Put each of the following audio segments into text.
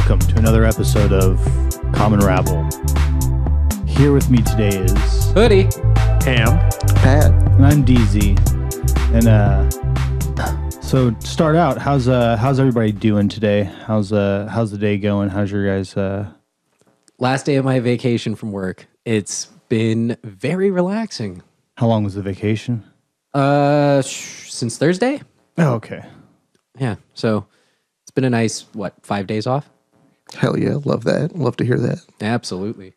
welcome to another episode of Common Rabble. Here with me today is Hoodie, Ham, Pat, and I'm DZ. And so to start out, how's everybody doing today? How's the day going? How's your guys? last day of my vacation from work. It's been very relaxing. How long was the vacation? Since Thursday. Oh, okay. Yeah, so it's been a nice 5 days off. hell yeah, love that. Love to hear that. Absolutely.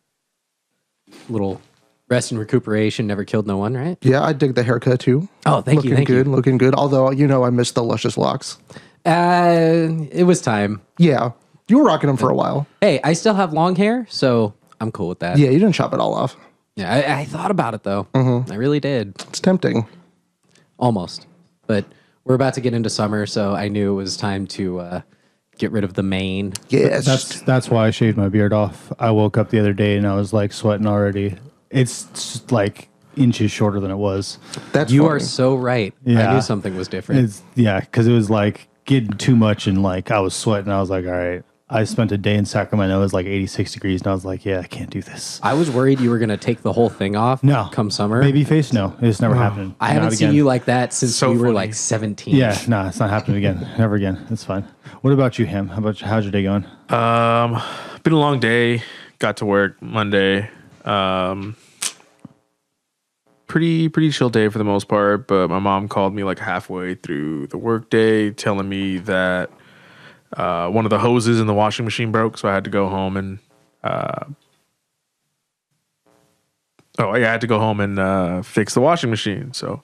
Little rest and recuperation never killed no one, right? Yeah, I dig the haircut too. Oh, thank you. Looking good. Although, I missed the luscious locks. It was time. Yeah, you were rocking them for a while. Hey, I still have long hair, so I'm cool with that. Yeah, you didn't chop it all off. Yeah, I thought about it though. I really did. It's tempting. Almost. But we're about to get into summer, so I knew it was time to get rid of the mane. Yeah, That's why I shaved my beard off. I woke up the other day and I was like sweating already. It's just like inches shorter than it was. that's You funny. are so right. I Yeah. knew something was different. Because it was like getting too much and like I was sweating. I was like, all right. I spent a day in Sacramento. It was like 86 degrees, and I was like, yeah, I can't do this. I was worried you were going to take the whole thing off No. come summer. Baby face? No. It's never happened. I haven't Not seen again. you like that since So we were funny. like 17. Yeah, no, it's not happening again. Never again. It's fine. What about you, Ham? How's your day going? been a long day. Got to work Monday. Pretty chill day for the most part. But my mom called me like halfway through the work day, telling me that one of the hoses in the washing machine broke, so I had to go home and I had to go home and fix the washing machine. So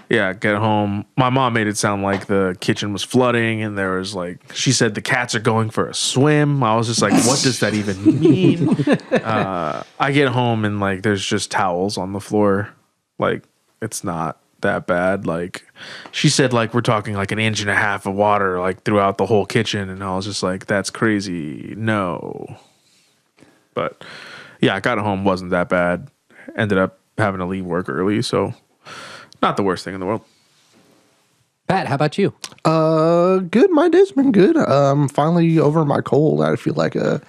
yeah, get home. My mom made it sound like the kitchen was flooding and there was like, she said the cats are going for a swim. I was just like, what does that even mean? I get home and like there's just towels on the floor. Like it's not that bad. Like she said, like we're talking like an inch and a half of water like throughout the whole kitchen, and I was just like, that's crazy. No. But yeah, I got home, wasn't that bad. Ended up having to leave work early, so not the worst thing in the world. Pat, how about you? Good. My day's been good. Finally over my cold. I feel like a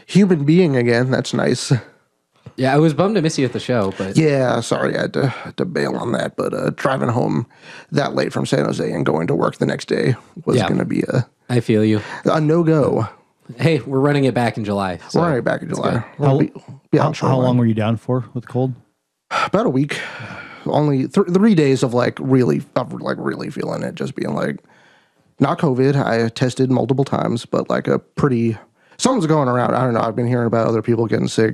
human being again. That's nice. Yeah, I was bummed to miss you at the show, but Yeah, sorry, I had to bail on that. But driving home that late from San Jose and going to work the next day was Yeah. going to be I feel you. a no-go. Hey, we're running it back in July. So We're right back in July. How, Yeah, how long were you down for with cold? About a week. Only 3 days of really feeling it, just being like, not COVID. I tested multiple times, but like something's going around. I don't know. I've been hearing about other people getting sick.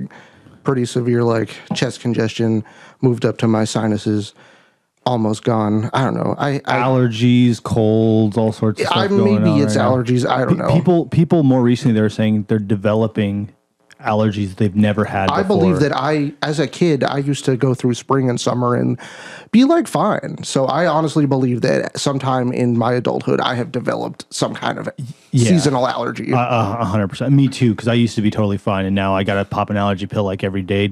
Pretty severe, like chest congestion, moved up to my sinuses, almost gone. I don't know. Allergies, colds, all sorts of stuff going maybe on it's right now. allergies. I don't know. People more recently, they're saying they're developing allergies they've never had before. I believe that as a kid, I used to go through spring and summer and be like fine. So I honestly believe that sometime in my adulthood, I have developed some kind of seasonal allergy. 100%. Me too, because I used to be totally fine, and now I got to pop an allergy pill like every day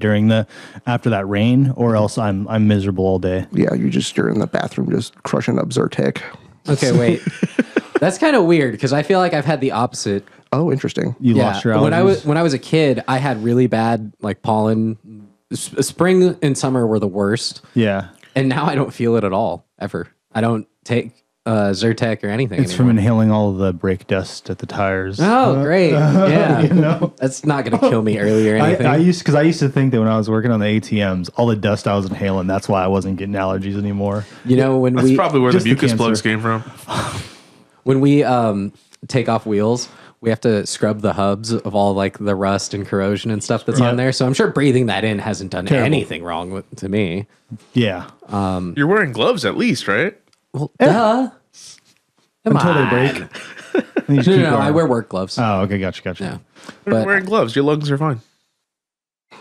after that rain, or else I'm miserable all day. Yeah, you're in the bathroom just crushing up Zyrtec. Okay, wait. That's kind of weird because I feel like I've had the opposite. Oh, interesting. You lost your allergies. When I was a kid, I had really bad like pollen. Spring and summer were the worst, Yeah. and now I don't feel it at all ever. I don't take Zyrtec or anything. It's from anymore. inhaling all of the brake dust at the tires. Oh, great! Yeah, that's not gonna kill me early or anything. I used to think that when I was working on the ATMs, all the dust I was inhaling, that's why I wasn't getting allergies anymore. You know, when That's probably where the just the mucus cancer. plugs came from. when we take off wheels, we have to scrub the hubs of all like the rust and corrosion and stuff that's on there. So I'm sure breathing that in hasn't done anything wrong to me. Yeah. You're wearing gloves at least, right? Well, duh. Come Until on. they break. And you just No, keep no, going. I wear work gloves. Oh, okay. Gotcha. Yeah. You're But wearing gloves. Your lungs are fine.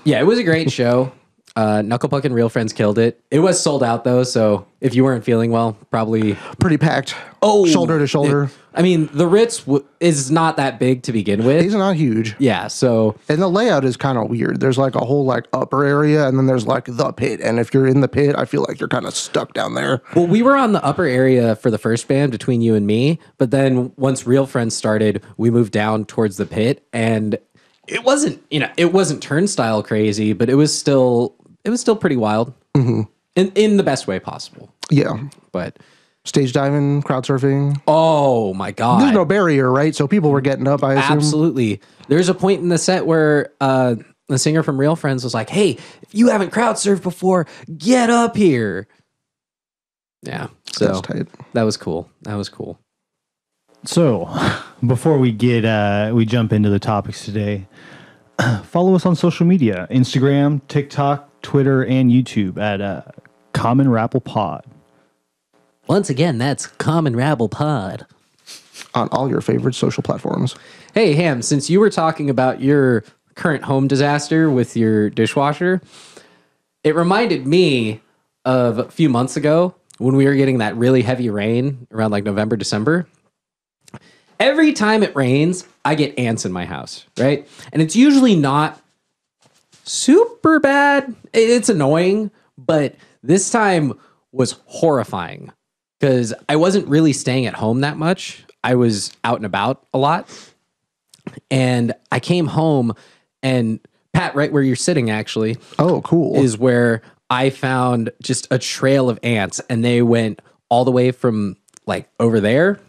yeah, it was a great show. Knuckle Puck and Real Friends killed it. It was sold out though, so if you weren't feeling well, probably Pretty packed. Oh, shoulder to shoulder. I mean, the Ritz is not that big to begin with. He's not huge. Yeah, so And the layout is kind of weird. There's like a whole like upper area, and then there's like the pit. And if you're in the pit, I feel like you're kind of stuck down there. well, we were on the upper area for the first band between you and me, but then once Real Friends started, we moved down towards the pit, and it wasn't turnstile crazy, but it was still pretty wild, in the best way possible. Yeah. But Stage diving, crowd surfing. oh my god, There's no barrier, right? So people were getting up, I assume. absolutely. There's a point in the set where the singer from Real Friends was like, "Hey, if you haven't crowd surfed before, get up here." Yeah, so That's tight. that was cool. That was cool. So, before we jump into the topics today, follow us on social media: Instagram, TikTok, Twitter, and YouTube at Common Rabble Pod. Once again, that's Common Rabble Pod. On all your favorite social platforms. Hey, Ham, since you were talking about your current home disaster with your dishwasher, it reminded me of a few months ago when we were getting that really heavy rain around like November, December. Every time it rains, I get ants in my house, right? And it's usually not super bad. It's annoying, but this time was horrifying because I wasn't really staying at home that much. I was out and about a lot. And I came home, and Pat, right where you're sitting actually, Oh, cool. is where I found just a trail of ants, and they went all the way from like over there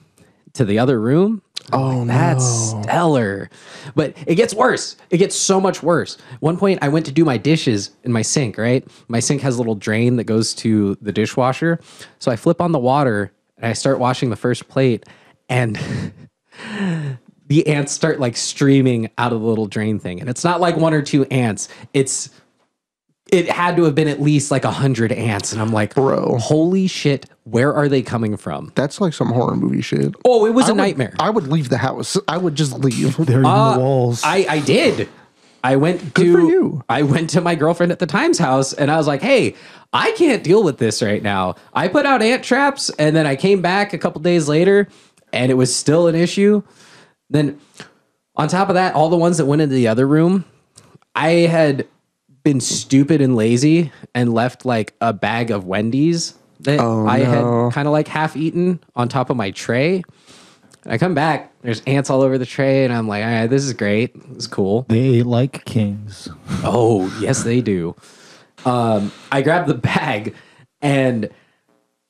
to the other room. Oh, That's stellar. But it gets worse. It gets so much worse. One point I went to do my dishes in my sink, right? My sink has a little drain that goes to the dishwasher. So I flip on the water and I start washing the first plate, and the ants start like streaming out of the little drain thing. And it's not like one or two ants. It had to have been at least like 100 ants. And I'm like, Bro. holy shit, where are they coming from? That's like some horror movie shit. Oh, it was a nightmare. I would leave the house. I would just leave. They're in the walls. I did. I went for you. I went to my girlfriend at the time's house, and I was like, hey, I can't deal with this right now. I put out ant traps, and then I came back a couple days later and it was still an issue. Then on top of that, all the ones that went into the other room, I had been stupid and lazy and left like a bag of Wendy's that I had kind of like half eaten on top of my tray. I come back, there's ants all over the tray, and I'm like, all right, this is great. This is cool. They ate like kings. Oh, yes, they do. I grabbed the bag, and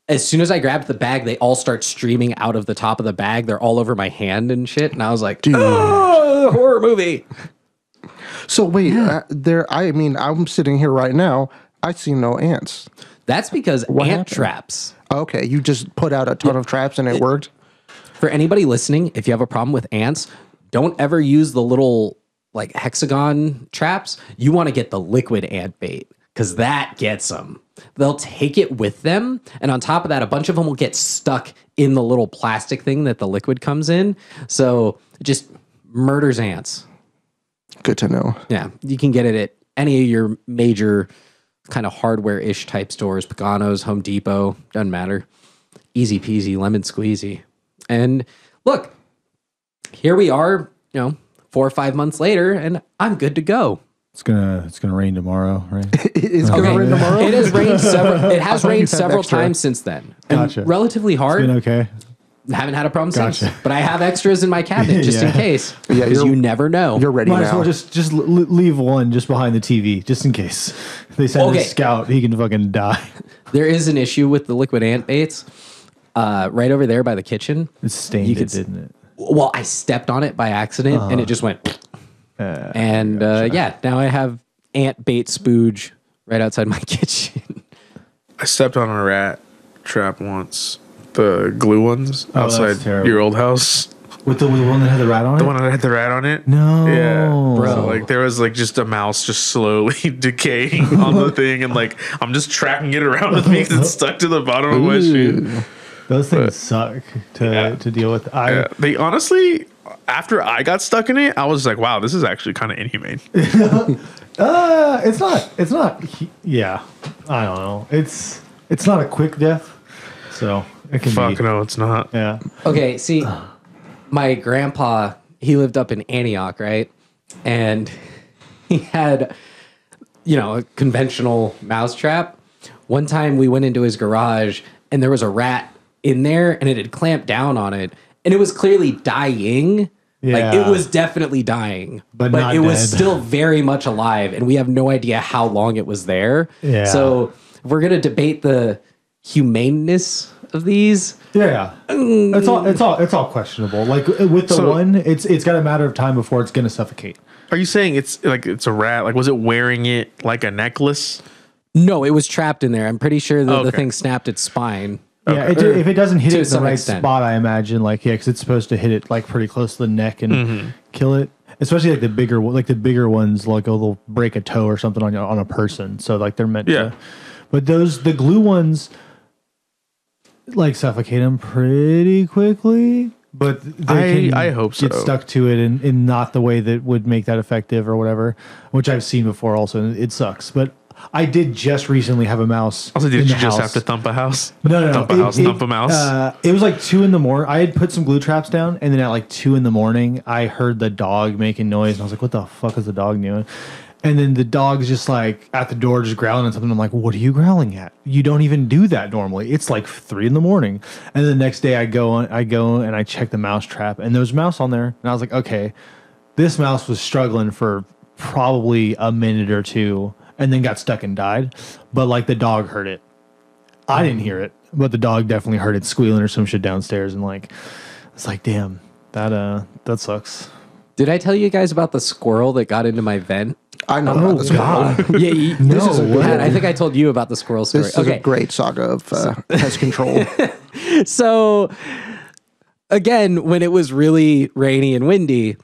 as soon as I grabbed the bag, they all start streaming out of the top of the bag. They're all over my hand and shit. And I was like, Dude. oh, horror movie. So wait, I'm sitting here right now. I see no ants. That's because ant happened? traps. Okay, you just put out a ton of traps and it worked. For anybody listening, if you have a problem with ants, don't ever use the little like hexagon traps. You want to get the liquid ant bait because that gets them. They'll take it with them. And on top of that, a bunch of them will get stuck in the little plastic thing that the liquid comes in. So it just murders ants. Good to know. Yeah, you can get it at any of your major kind of hardware-ish type stores, Pagano's, Home Depot, doesn't matter. Easy peasy, lemon squeezy. And look, here we are, 4 or 5 months later, and I'm good to go. It's gonna rain tomorrow, right? It's going to rain tomorrow? It has rained several. It has rained you had several extra. times since then. And Gotcha. relatively hard. Been okay. Haven't had a problem Gotcha. since. But I have extras in my cabinet just in Yeah. case. Yeah, Because you never know. You're ready Might as now. well just leave one just behind the TV, just in case. If they send Okay. a scout, he can fucking die. There is an issue with the liquid ant baits. Right over there by the kitchen. It stained You it, could didn't it? Well, I stepped on it by accident and it just went. Yeah, now I have ant bait spooge right outside my kitchen. I stepped on a rat trap once. The glue ones that's outside terrible. your old house. With the one that had the rat on The it? one that had the rat on it. No. Yeah, Bro. So, like there was like just a mouse just slowly decaying on the thing, and like I'm just tracking it around with me because it's stuck to the bottom of my shoe. Those things suck to deal with. Yeah, they honestly, after I got stuck in it, I was like, wow, this is actually kind of inhumane. It's not. Yeah, I don't know. It's not a quick death, so it can Fuck be. no, it's not. Yeah. Okay, see, my grandpa, he lived up in Antioch, right? And he had, a conventional mouse trap. One time we went into his garage and there was a rat in there and it had clamped down on it and it was clearly dying. Like Yeah. it was definitely dying, But but not it was dead. still very much alive and we have no idea how long it was there. Yeah. So if we're going to debate the humaneness of these. Yeah. It's all questionable. Like with the one, it's got a matter of time before it's going to suffocate. Are you saying it's a rat? Like, was it wearing it like a necklace? No, it was trapped in there. I'm pretty sure that the Okay. thing snapped its spine. Yeah, if it doesn't hit To it in the some right extent. spot, I imagine, because it's supposed to hit it like pretty close to the neck and kill it. Especially like the bigger ones, like they'll break a toe or something on a person. So like they're meant Yeah. to. But the glue ones, like suffocate them pretty quickly. But I hope so. Get stuck to it in not the way that would make that effective or whatever, which I've seen before. Also, and it sucks. But I did just recently have a mouse. Also, in did the you just house. have to thump a house? No. Thump a house, thump a mouse? It was like 2 a.m. I had put some glue traps down, and then at like 2 a.m, I heard the dog making noise, and I was like, "What the fuck is the dog doing?" And then the dog's just like at the door, just growling at something. I'm like, "What are you growling at? You don't even do that normally. It's like 3 a.m." And the next day, I go and I check the mouse trap, and there was a mouse on there, and I was like, "Okay, this mouse was struggling for probably a minute or two." And then got stuck and died. But like the dog heard it. I didn't hear it, but the dog definitely heard it squealing or some shit downstairs. And like, it's like, damn, that sucks. Did I tell you guys about the squirrel that got into my vent? I know about this one. Yeah, This is a good Pat, I think I told you about the squirrel story. This is a great saga of pest control. So again, when it was really rainy and windy,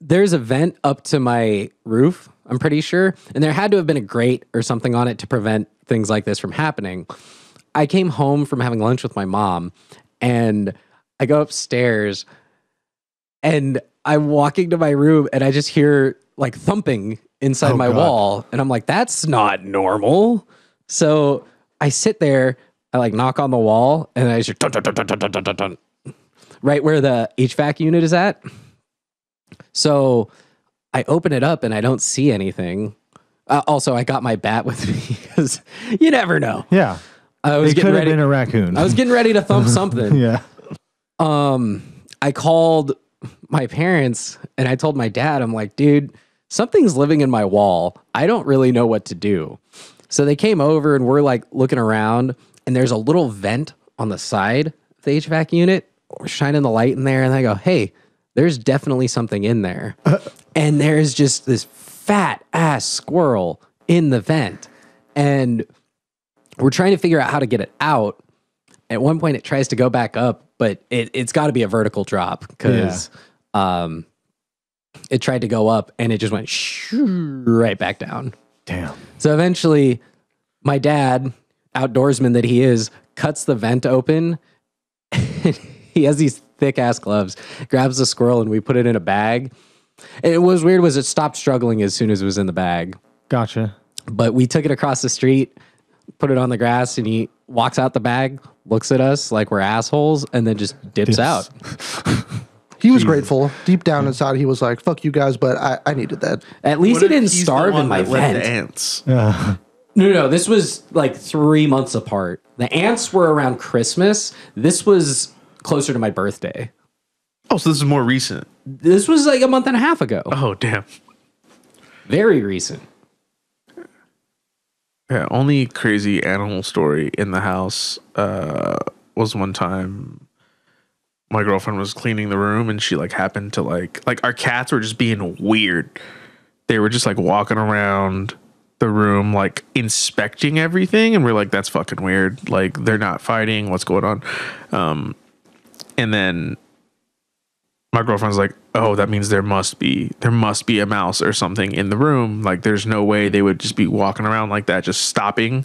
there's a vent up to my roof, I'm pretty sure. And there had to have been a grate or something on it to prevent things like this from happening. I came home from having lunch with my mom and I go upstairs and I'm walking to my room and I just hear like thumping inside my God. wall. And I'm like, that's not normal. So I sit there, I like knock on the wall and I just hear dun, dun, dun, dun, dun, dun, dun, dun, right where the HVAC unit is at. So I open it up and I don't see anything. Also, I got my bat with me because you never know. Yeah. I was It could getting have ready. been a raccoon. I was getting ready to thump something. yeah. I called my parents and I told my dad, I'm like, dude, something's living in my wall. I don't really know what to do. So they came over and we're like looking around and there's a little vent on the side of the HVAC unit. We're shining the light in there and I go, hey, there's definitely something in there. And there's just this fat ass squirrel in the vent. And we're trying to figure out how to get it out. At one point, it tries to go back up, but it's got to be a vertical drop because it tried to go up and it just went right back down. Damn. So eventually, my dad, outdoorsman that he is, cuts the vent open. He has these thick ass gloves, grabs the squirrel, and we put it in a bag. And what was weird was it stopped struggling as soon as it was in the bag. Gotcha. But we took it across the street, put it on the grass, and he walks out the bag, looks at us like we're assholes, and then just dips out. He was grateful. Deep down inside, he was like, fuck you guys, but I needed that. At least What he if didn't he's the starve one in my that let vent. the ants. No, this was like 3 months apart. The ants were around Christmas. This was closer to my birthday. Oh, so this is more recent. This was like a month and a half ago. Oh, damn. Very recent. Yeah, only crazy animal story in the house was one time my girlfriend was cleaning the room and she like happened to like our cats were just being weird. They were just like walking around the room like inspecting everything and we're like, that's fucking weird. Like they're not fighting. What's going on? And then my girlfriend's like, oh, that means there must be a mouse or something in the room. Like there's no way they would just be walking around like that, just stopping,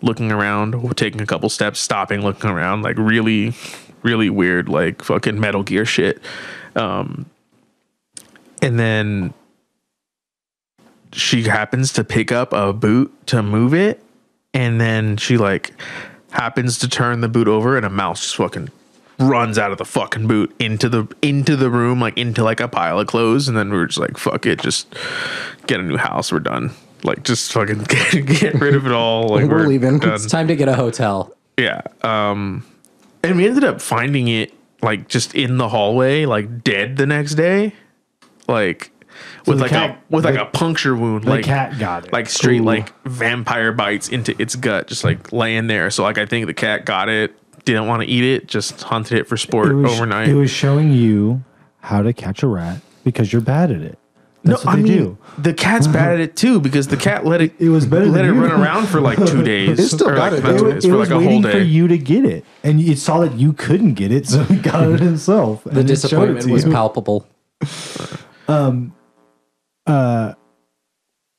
looking around, taking a couple steps, stopping, looking around, like really, really weird, like fucking Metal Gear shit. And then she happens to pick up a boot to move it, and then she like happens to turn the boot over, and a mouse just fucking runs out of the fucking boot into the room, like into like a pile of clothes. And then we were just like, fuck it, just get a new house, we're done. Like, just fucking get rid of it all. Like, we're leaving. Done. It's time to get a hotel. Yeah. And we ended up finding it like just in the hallway, like dead the next day. Like with like a puncture wound. The like cat got it. Like straight Ooh. like vampire bites into its gut, just like laying there. So like I think the cat got it, didn't want to eat it, just hunted it for sport overnight. It was showing you how to catch a rat because you're bad at it. That's what they do. The cat's bad at it too because the cat let it. It was better let than it you. run around for like 2 days. It still or got like, it. not 2 days, It for was like a whole waiting for day. you to get it, and it saw that you couldn't get it, so he got it himself. The disappointment was palpable.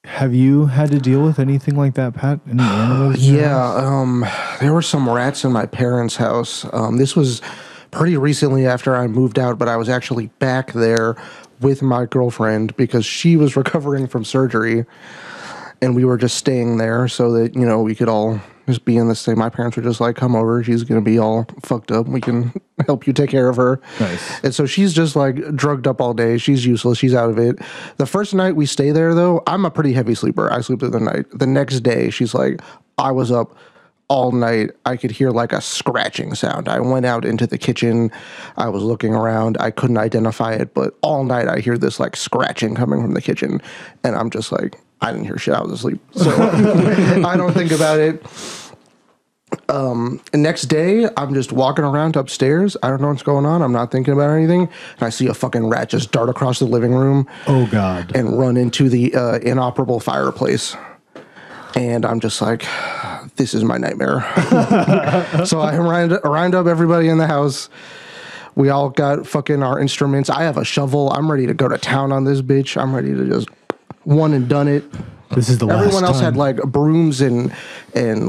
Have you had to deal with anything like that, Pat? Any animals? in your house? Yeah, there were some rats in my parents' house. This was pretty recently after I moved out, but I was actually back there with my girlfriend because she was recovering from surgery, and we were just staying there so that, you know, we could all just be in the same. My parents were just like, come over, she's gonna be all fucked up, we can help you take care of her. Nice. And so she's just like drugged up all day, she's useless, she's out of it. The first night we stay there though, I'm a pretty heavy sleeper, I sleep through the night. The next day she's like, I was up all night, I could hear like a scratching sound. I went out into the kitchen, I was looking around, I couldn't identify it, but all night I hear this like scratching coming from the kitchen, and I'm just like, I didn't hear shit, I was asleep. So I don't think about it. Next day, I'm just walking around upstairs. I don't know what's going on. I'm not thinking about anything. And I see a fucking rat just dart across the living room. Oh, God. And run into the inoperable fireplace. And I'm just like, this is my nightmare. So I round up everybody in the house. We all got fucking our instruments. I have a shovel. I'm ready to go to town on this bitch. I'm ready to just one and done it. This is the last Everyone else time. had like brooms and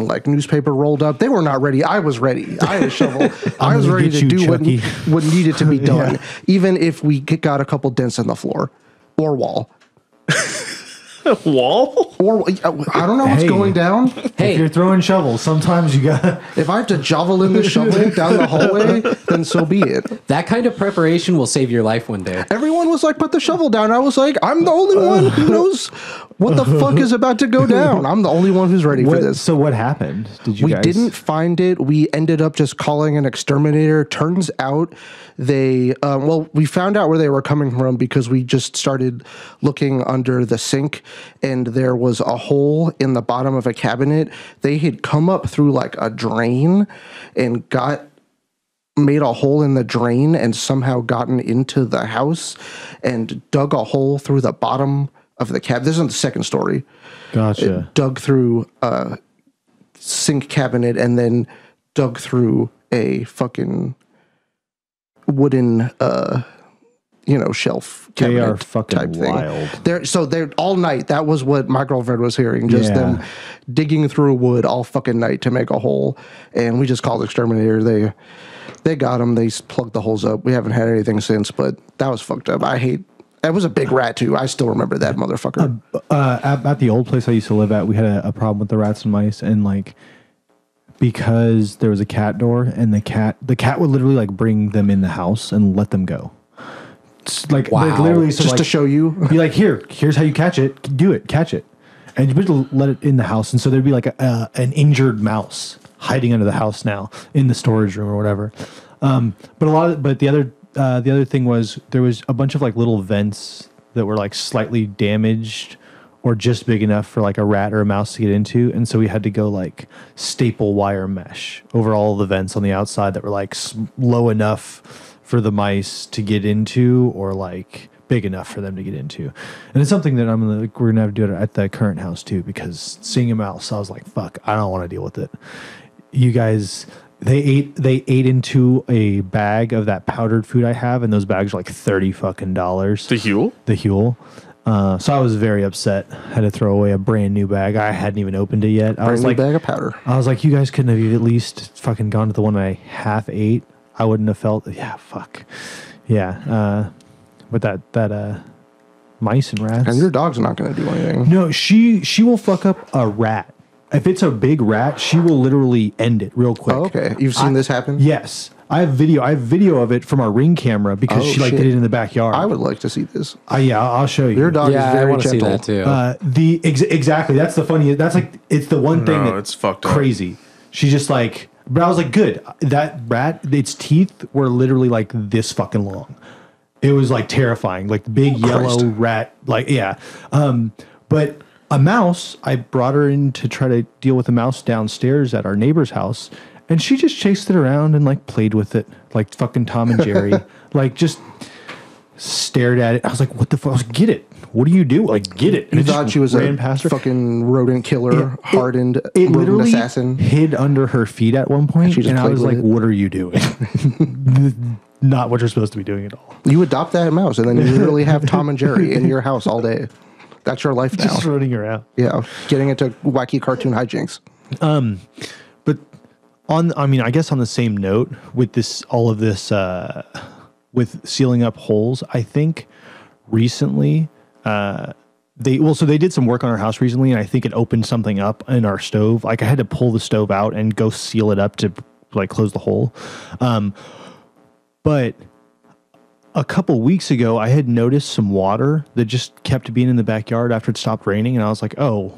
like newspaper rolled up. They were not ready. I was ready. I had a shovel. I was gonna ready get to you, do Chucky. what needed to be done, Yeah. even if we got a couple dents in the floor or wall. Wall? Or I don't know what's Hey. going down. If you're throwing shovels, sometimes you got. If I have to javelin the shovel down the hallway, then so be it. That kind of preparation will save your life one day. Everyone was like, put the shovel down. I was like, I'm the only one who knows what the fuck is about to go down. I'm the only one who's ready for this. So what happened? Did you We guys? didn't find it. We ended up just calling an exterminator. Turns out they, we found out where they were coming from because we just started looking under the sink, and there was a hole in the bottom of a cabinet. They had come up through like a drain and made a hole in the drain and somehow gotten into the house and dug a hole through the bottom of the cabinet. This is the second story. Gotcha. Dug through a sink cabinet and then dug through a fucking wooden shelf They cabinet are fucking type thing. wild. They're all night. That was what my girlfriend was hearing, just Yeah. them digging through wood all fucking night to make a hole. And we just called exterminator. They got them. They plugged the holes up. We haven't had anything since, but that was fucked up. That was a big rat too. I still remember that motherfucker. At the old place I used to live at, we had a problem with the rats and mice, and like because there was a cat door, and the cat would literally like bring them in the house and let them go. It's like literally, so Just like, to show you. be like, here's how you catch it. Do it, catch it, and you would let it in the house, and so there'd be like an injured mouse hiding under the house now in the storage room or whatever. But the other thing was there was a bunch of like little vents that were like slightly damaged or just big enough for like a rat or a mouse to get into, and so we had to go like staple wire mesh over all the vents on the outside that were like low enough for the mice to get into or like big enough for them to get into. And it's something that we're gonna have to do it at the current house too, because seeing a mouse, I was like, fuck, I don't want to deal with it. You guys, they ate into a bag of that powdered food I have, and those bags are like $30 fucking. The Huel? The Huel. So I was very upset. Had to throw away a brand new bag. I hadn't even opened it yet. I was Brand new like, bag of powder. I was like, you guys couldn't have at least fucking gone to the one I half ate. I wouldn't have felt. Yeah, fuck. Yeah. With that mice and rats. And your dog's not going to do anything. No, she will fuck up a rat. If it's a big rat, she will literally end it real quick. Oh, okay. You've seen this happen? Yes. I have video of it from our Ring camera because she like did it in the backyard. I would like to see this. Yeah, I'll show you. Your dog is I very want to see gentle. that too. Exactly. That's the funny. That's like it's the one thing that's it's fucked up. crazy. She's just like, but I was like, good. That rat, its teeth were literally like this fucking long. It was like terrifying, like big yellow rat. Like but a mouse. I brought her in to try to deal with a mouse downstairs at our neighbor's house. And she just chased it around and like played with it like fucking Tom and Jerry. Like just stared at it. I was like, what the fuck? I was like, get it. What do you do? Like, get it. And You it thought just she was ran a past her. fucking rodent killer, hardened It rodent literally assassin. hid under her feet at one point. she just And I played was with like, it? what are you doing? Not what you're supposed to be doing at all. You adopt that mouse, and then you literally have Tom and Jerry in your house all day. That's your life now. Just running around. Yeah, getting into wacky cartoon hijinks. But I guess on the same note with all of this, with sealing up holes, I think recently, they did some work on our house recently, and I think it opened something up in our stove. Like I had to pull the stove out and go seal it up to like close the hole. But a couple weeks ago, I had noticed some water that just kept being in the backyard after it stopped raining, and I was like, oh.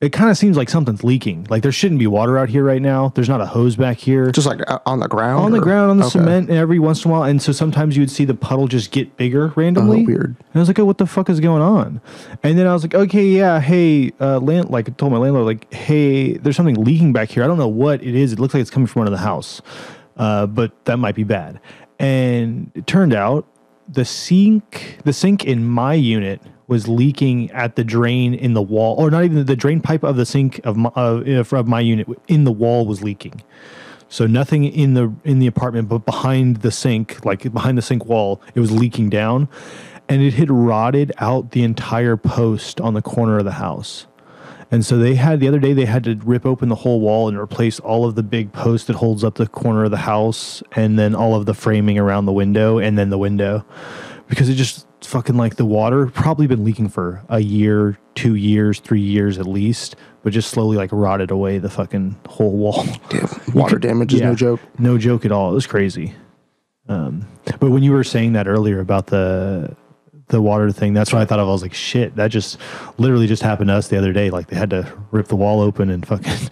It kind of seems like something's leaking. Like there shouldn't be water out here right now. There's not a hose back here. Just like on the ground? On the ground, on the Okay. cement, and every once in a while. And so sometimes you would see the puddle just get bigger randomly. Oh, weird. And I was like, oh, what the fuck is going on? And then I was like, okay, yeah, hey, I told my landlord, like, hey, there's something leaking back here. I don't know what it is. It looks like it's coming from under the house. But that might be bad. And it turned out the sink in my unit was leaking at the drain in the wall, or not even the drain pipe of the sink of my unit in the wall was leaking. So nothing in the apartment, but behind the sink, like behind the sink wall, it was leaking down, and it had rotted out the entire post on the corner of the house. And so the other day they had to rip open the whole wall and replace all of the big post that holds up the corner of the house, and then all of the framing around the window, and then the window, because it just fucking like the water probably been leaking for a year, 2 years, 3 years at least, but just slowly like rotted away the fucking whole wall. Damn, water damage is no joke. No joke at all. It was crazy. But when you were saying that earlier about the water thing, that's what I thought of. I was like, shit, that just literally just happened to us the other day. Like they had to rip the wall open and fucking.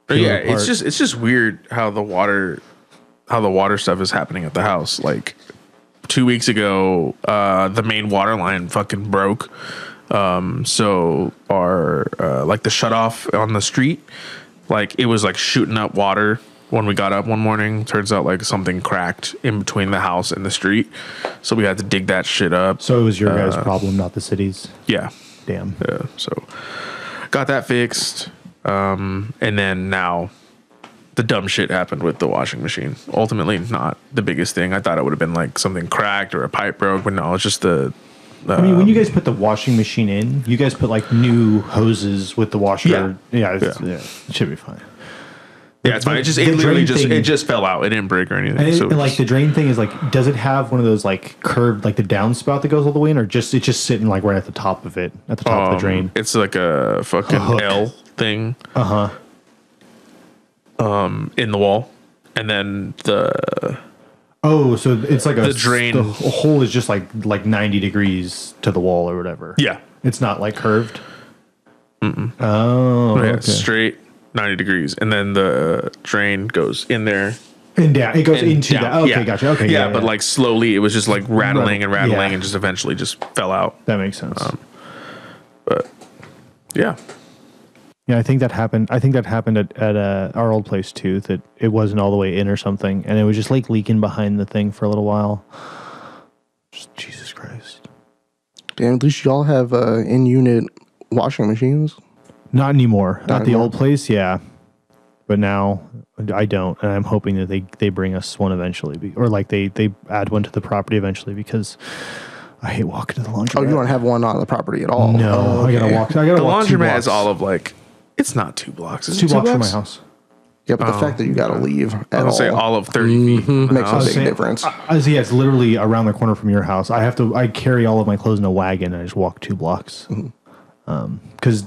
Yeah, it's just weird how the water stuff is happening at the house. Like 2 weeks ago, the main water line fucking broke. So our like the shutoff on the street, like it was like shooting up water when we got up one morning. Turns out like something cracked in between the house and the street, so we had to dig that shit up. So it was your guys' problem, not the city's. Yeah. Damn. Yeah. So got that fixed. And then now the dumb shit happened with the washing machine. Ultimately, not the biggest thing. I thought it would have been like something cracked or a pipe broke, but no, it's just the. I mean, when you guys put the washing machine in, you guys put like new hoses with the washer. Yeah, it should be fine. Yeah, it's fine. It just fell out. It didn't break or anything. And like the drain thing is like, does it have one of those like curved, like the downspout that goes all the way in, or it's just sitting like right at the top of it, at the top of the drain? It's like a fucking L thing. In the wall, and then the. Oh, so it's like the drain. The hole is just like 90 degrees to the wall or whatever. Yeah, it's not like curved. Mm-mm. Oh, yeah, okay. Straight 90 degrees, and then the drain goes in there and down. It goes into down. that. Okay, yeah. Gotcha. Okay, yeah, but like slowly, it was just like rattling and rattling, and just eventually just fell out. That makes sense. But yeah. Yeah, I think that happened. At our old place too. That it wasn't all the way in or something, and it was just like leaking behind the thing for a little while. Just, Jesus Christ! Damn, at least y'all have in-unit washing machines. Not anymore. Not at the anymore. old place, yeah, but now I don't, and I'm hoping that they bring us one eventually, or like they add one to the property eventually, because I hate walking to the laundromat. Oh, you don't have one on the property at all? No, Oh, I gotta okay. walk. The walk 2 laundromat blocks. is all of like, it's not 2 blocks. It's 2 blocks from my house. Yeah, but the fact that you got to leave at I would say all of 30 feet from the makes a house. big difference. Yeah, it's literally around the corner from your house. I carry all of my clothes in a wagon and I just walk 2 blocks. Because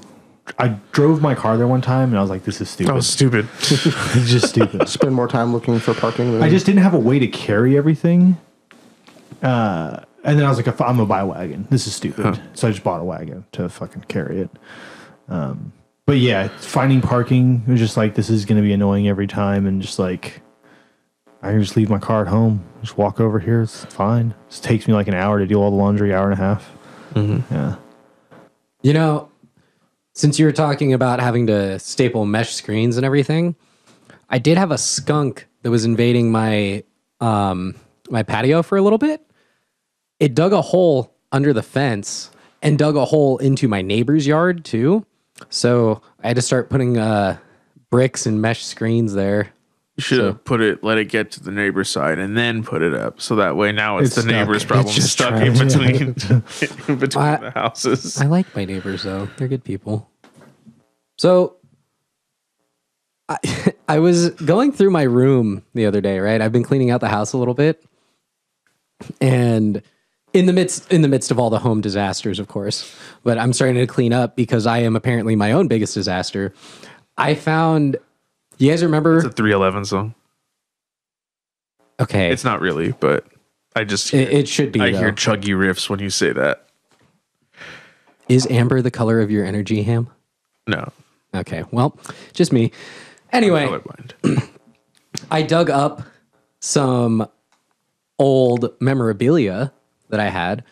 I drove my car there one time and I was like, this is stupid. That was stupid. It's just stupid. Spend more time looking for parking. Than I just didn't have a way to carry everything. And then I was like, I'm gonna buy a wagon. This is stupid. So I just bought a wagon to fucking carry it. But yeah, finding parking was just like, this is gonna be annoying every time, and just like, I can just leave my car at home, just walk over here. It's fine. It just takes me like an hour to do all the laundry, hour and a half. Yeah. You know, since you were talking about having to staple mesh screens and everything, I did have a skunk that was invading my my patio for a little bit. It dug a hole under the fence and dug a hole into my neighbor's yard too. So I had to start putting bricks and mesh screens there. You should have let it get to the neighbor's side and then put it up. So that way now it's the stuck. neighbor's problem. It's just Stuck trapped. in between, the houses. I like my neighbors though. They're good people. So I was going through my room the other day, right? I've been cleaning out the house a little bit. And in the midst of all the home disasters, of course, but I'm starting to clean up because I am apparently my own biggest disaster. I found, you guys remember? It's a 311 song. Okay. It's not really, but I just It should be. I though. hear chuggy riffs when you say that. Is amber the color of your energy, Ham? No. Okay. Well, just me. Anyway, Colorblind. I dug up some old memorabilia that I had.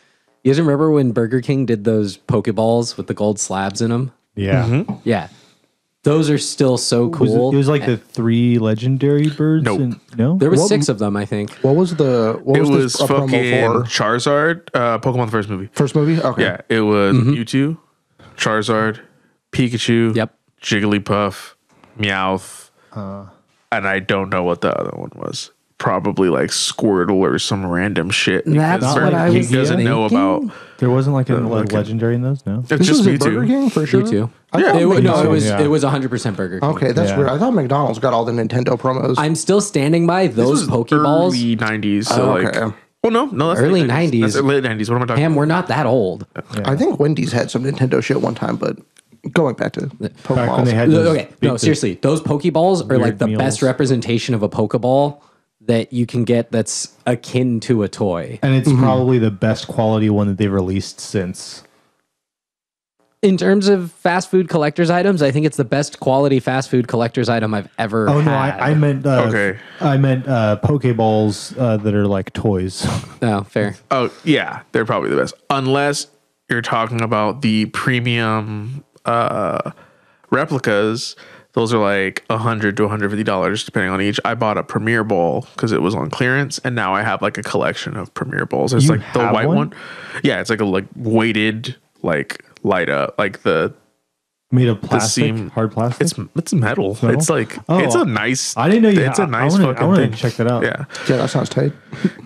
You guys remember when Burger King did those Pokeballs with the gold slabs in them? Yeah. Yeah. Those are still so Was it, cool. it was like the 3 legendary birds? Nope. No? There was What- 6 of them, I think. What was the? What It was, was this a promo fucking for? Charizard, Pokemon the first movie. First movie? Okay. Yeah, it was Mewtwo, Charizard, Pikachu, Yep. Jigglypuff, Meowth, and I don't know what the other one was. Probably like Squirtle or some random shit. That's because what Burger I King was doesn't know thinking. about. There wasn't like a okay. legendary in those? No? It's This just was at Burger Mewtwo. King for sure. Mewtwo. I thought It McDonald's- yeah. was 100% Burger King. Okay, that's Yeah. weird. I thought McDonald's got all the Nintendo promos. I'm still standing by This those was Pokeballs. early 90s. So Oh, like, okay. well, no, that's Early late 90s. That's late 90s. What am I talking Ham, about? we're not that old. I think Wendy's had some Nintendo shit one time, but going back to Pokemon. Back when they had those Okay, no, big- seriously, those Pokeballs are like the meals. best representation of a Pokeball that you can get that's akin to a toy. And it's probably the best quality one that they've released since. In terms of fast food collector's items, I think it's the best quality fast food collector's item I've ever Oh, no, had. I meant... Okay. I meant Pokeballs that are like toys. No, fair. Oh, yeah, they're probably the best. Unless you're talking about the premium replicas. Those are like $100 to $150 depending on each. I bought a Premier Bowl because it was on clearance, and now I have like a collection of Premier Bowls. It's You like the have white one? one. Yeah, it's like a weighted like light up like the Made of plastic? seam- Hard plastic? it's metal. metal? It's like Oh, it's a nice. I didn't know you It's had- a nice I fucking wanna thing. check that out. Yeah, Yeah, that sounds tight.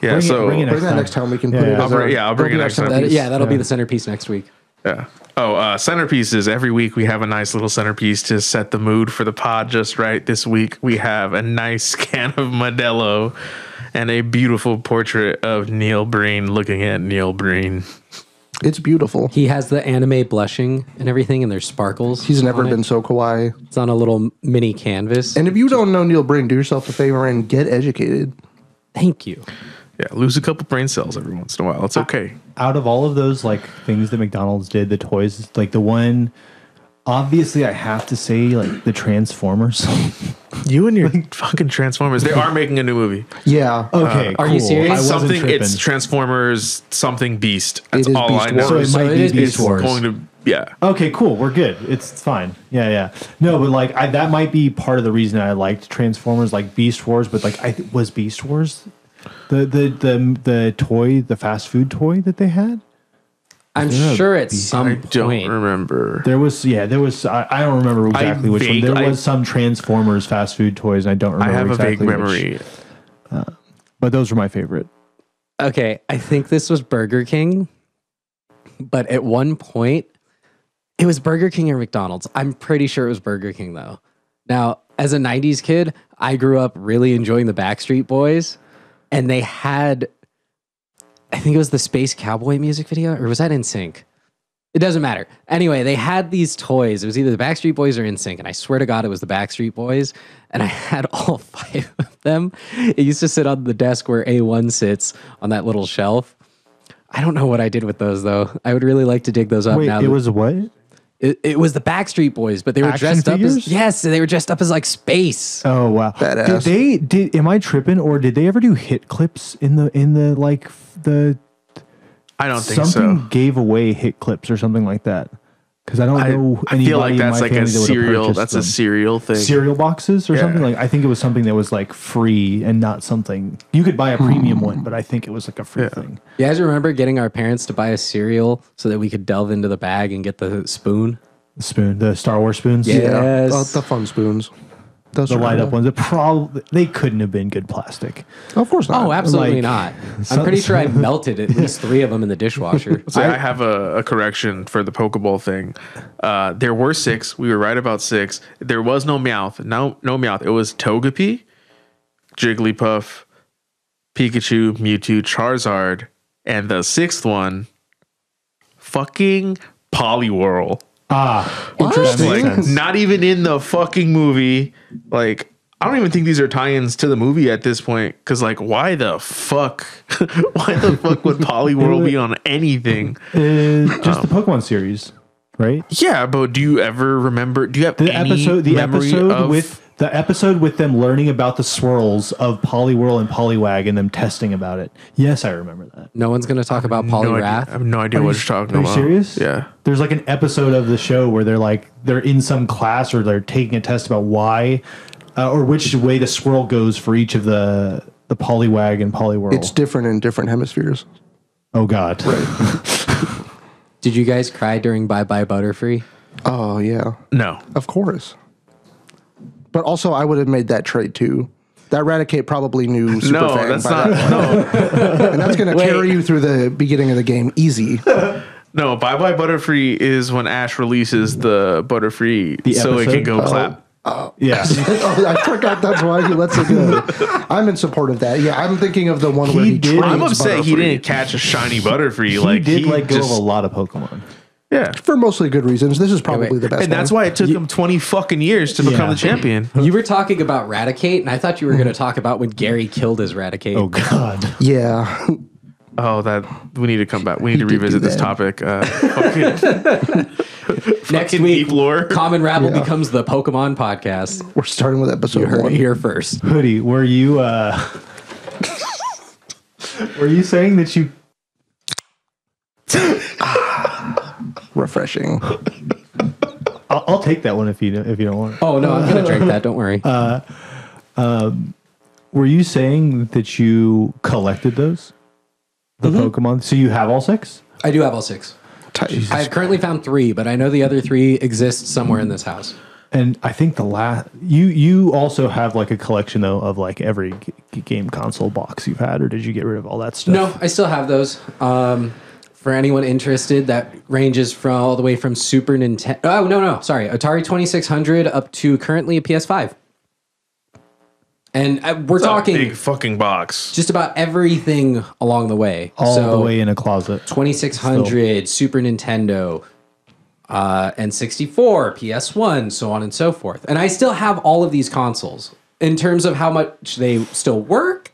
yeah. Bring it- So bring it Bring that next time. We can put Yeah, it yeah. as I'll bring- yeah, I'll bring it'll it be next our time. centerpiece. That'll be the centerpiece next week. yeah. Oh, centerpieces. Every week we have a nice little centerpiece to set the mood for the pod just right. This week we have a nice can of Modelo and a beautiful portrait of Neil Breen looking at Neil Breen. It's beautiful. He has the anime blushing and everything, and there's sparkles. He's never on it. been so kawaii. It's on a little mini canvas. And if you don't know Neil Breen, do yourself a favor and get educated. Thank you. Yeah, lose a couple brain cells every once in a while. It's okay. Out of all of those like things that McDonald's did, the toys, like the one, obviously I have to say like the Transformers. You and your fucking Transformers. They are making a new movie. Yeah. Okay, Are you cool. serious? I It's wasn't something. tripping. It's Transformers something Beast. That's It is all Beast I know. so it So might it be is Beast It's Wars. going to yeah. Okay, cool. We're good. It's fine. Yeah, yeah. No, but like that might be part of the reason I liked Transformers, like Beast Wars. But like, was Beast Wars the toy, the fast food toy that they had? I'm Yeah, sure at some I don't point. remember. There was, yeah, there was. I don't remember exactly which one. There I- was some Transformers fast food toys, and I don't I remember. have a exactly vague which. memory. But those were my favorite. Okay, I think this was Burger King, but at one point, it was Burger King or McDonald's. I'm pretty sure it was Burger King though. Now, as a 90s kid, I grew up really enjoying the Backstreet Boys, and they had, I think it was the Space Cowboy music video, or was that NSYNC? It doesn't matter. Anyway, they had these toys. It was either the Backstreet Boys or NSYNC, and I swear to God it was the Backstreet Boys, and I had all 5 of them. It used to sit on the desk where A1 sits on that little shelf. I don't know what I did with those, though. I would really like to dig those up now. It was what? It was the Backstreet Boys, but they were Action dressed figures? up as, yes, they were dressed up as like space. Oh wow! Badass. Am I tripping, or did they ever do hit clips in the like the? I don't think Something so. gave away hit clips or something like that. Because I don't know. I feel like anybody in that's my like a family that would've cereal. purchased That's them. a cereal thing. Cereal boxes or Yeah. something. Like I think it was something that was like free and not something you could buy a premium one, but I think it was like a free thing. You guys remember getting our parents to buy a cereal so that we could delve into the bag and get the spoon? The spoon, the Star Wars spoons. Yeah. Yes. The fun spoons. Those The are light cool. up ones. They couldn't have been good plastic. Of course not. Oh, absolutely Like, not. I'm pretty sure I melted at least 3 of them in the dishwasher. So I have a correction for the Pokeball thing. There were 6. We were right about 6. There was no Meowth. No Meowth. It was Togepi, Jigglypuff, Pikachu, Mewtwo, Charizard, and the 6th one, fucking Poliwhirl. Interesting. Like, not even in the fucking movie. Like, I don't even think these are tie-ins to the movie at this point. Because, like, why the fuck? Why the fuck would Poliwhirl be on anything? Just the Pokemon series, right? Yeah, but do you ever remember? Do you have The any memory of episode with them learning about the swirls of Poliwhirl and Poliwag and them testing about it. Yes, I remember that. No one's going to talk about no idea. I Poliwrath. have no idea what you're talking Are you about. serious? Yeah. There's like an episode of the show where they're in some class or they're taking a test about why or which way the swirl goes for each of the Poliwag and Poliwhirl. It's different in different hemispheres. Oh God. Did you guys cry during Bye Bye Butterfree? Oh, yeah. No. Of course. But also, I would have made that trade too. That Raticate probably knew Super No, Fang that's by not. that point. No. And that's going to carry you through the beginning of the game easy. No. Bye Bye Butterfree is when Ash releases the Butterfree The so it episode? can go clap. Yeah. Oh, I forgot that's why he lets it go. I'm in support of that. Yeah, I'm thinking of the one where he did- trades I'm upset he Butterfree. didn't catch a shiny Butterfree. He Like did let go just, of a lot of Pokemon. Yeah. For mostly good reasons. This is probably the best And that's one. why it took him 20 fucking years to become Yeah. the champion. You were talking about Raticate, and I thought you were going to talk about when Gary killed his Raticate. Oh God. Yeah. Oh, that we need to come back. We need to did revisit do this that. topic. Next fucking week, deep lore. Common Rabble becomes the Pokemon podcast. We're starting with episode You heard 1. it here first. Hoodie, were you saying that you Refreshing. I'll take that one if you don't want it. Oh, no, I'm going to drink that. Don't worry. Were you saying that you collected those? The Pokemon? So you have all 6? I do have all 6. Tight. I've currently found 3, but I know the other 3 exist somewhere in this house. And I think the last you also have like a collection though of like every game console box you've had, or did you get rid of all that stuff? No, I still have those. For anyone interested, that ranges from all the way from Super Nintendo. Oh, no, sorry. Atari 2600 up to currently a PS5. And we're talking big fucking box. just about everything along the way. all the way in a closet. 2600, Super Nintendo, N64, PS1, so on and so forth. And I still have all of these consoles. In terms of how much they still work,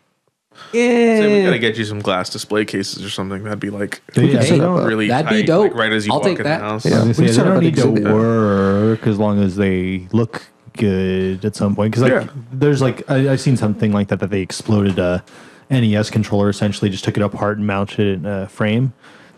Say we gotta get you some glass display cases or something. That'd be like Yeah, Hey, really that'd be tight, dope. like right as you I'll walk take in that. the house. Yeah. I was gonna We say, set they up don't an need to exhibit. work as long as they look good at some point. Because like, Yeah. there's like I've seen something like that they exploded a NES controller, essentially just took it apart and mounted it in a frame.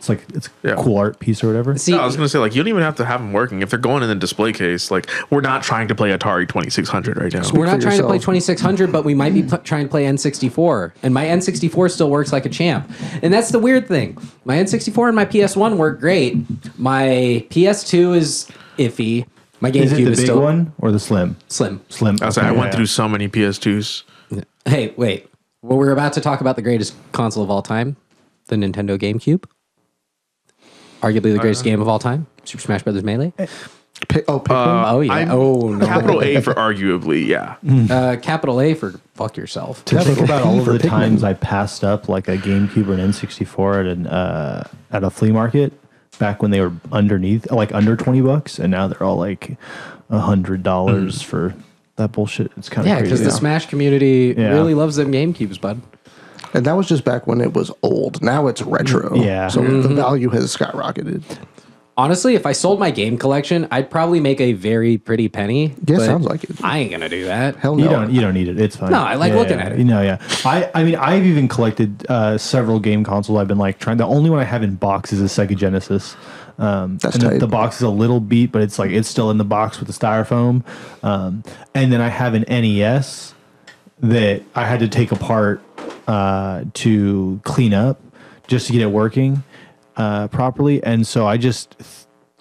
It's a Yeah. cool art piece or whatever. see, No, I was gonna say like you don't even have to have them working if they're going in the display case. Like we're not trying to play Atari 2600 right now. we're not for trying to play yourself. 2600, but we might be trying to play N64. And my N64 still works like a champ. And that's the weird thing. My N64 and my PS1 work great. My PS2 is iffy. My Is it GameCube the is big still one or the slim? slim. Slim. I was like, I Okay, went yeah. through so many PS2s. Hey, wait. Well, we're about to talk about the greatest console of all time, the Nintendo GameCube. Arguably the greatest game of all time, Super Smash Bros. Melee. Pikmin. Oh, yeah. Oh, no. Capital A for arguably, yeah. Capital A for fuck yourself. To think about all of the Pikmin. times I passed up like a GameCube or an N64 at a flea market back when they were under $20, and now they're all like $100 for that bullshit. It's kind of Yeah, crazy. because the Smash community Yeah. really loves them GameCubes, bud. And that was just back when it was old. Now it's retro. Yeah. So the value has skyrocketed. Honestly, if I sold my game collection, I'd probably make a very pretty penny. Yeah, but sounds like it. I ain't gonna do that. Hell no. You don't need it. It's fine. No, I like looking at it. You know, yeah. I mean, I've even collected several game consoles. I've been like trying. The only one I have in box is a Sega Genesis. That's And tight. the box is a little beat, but it's still in the box with the styrofoam. And then I have an NES that I had to take apart to clean up just to get it working properly. And so I just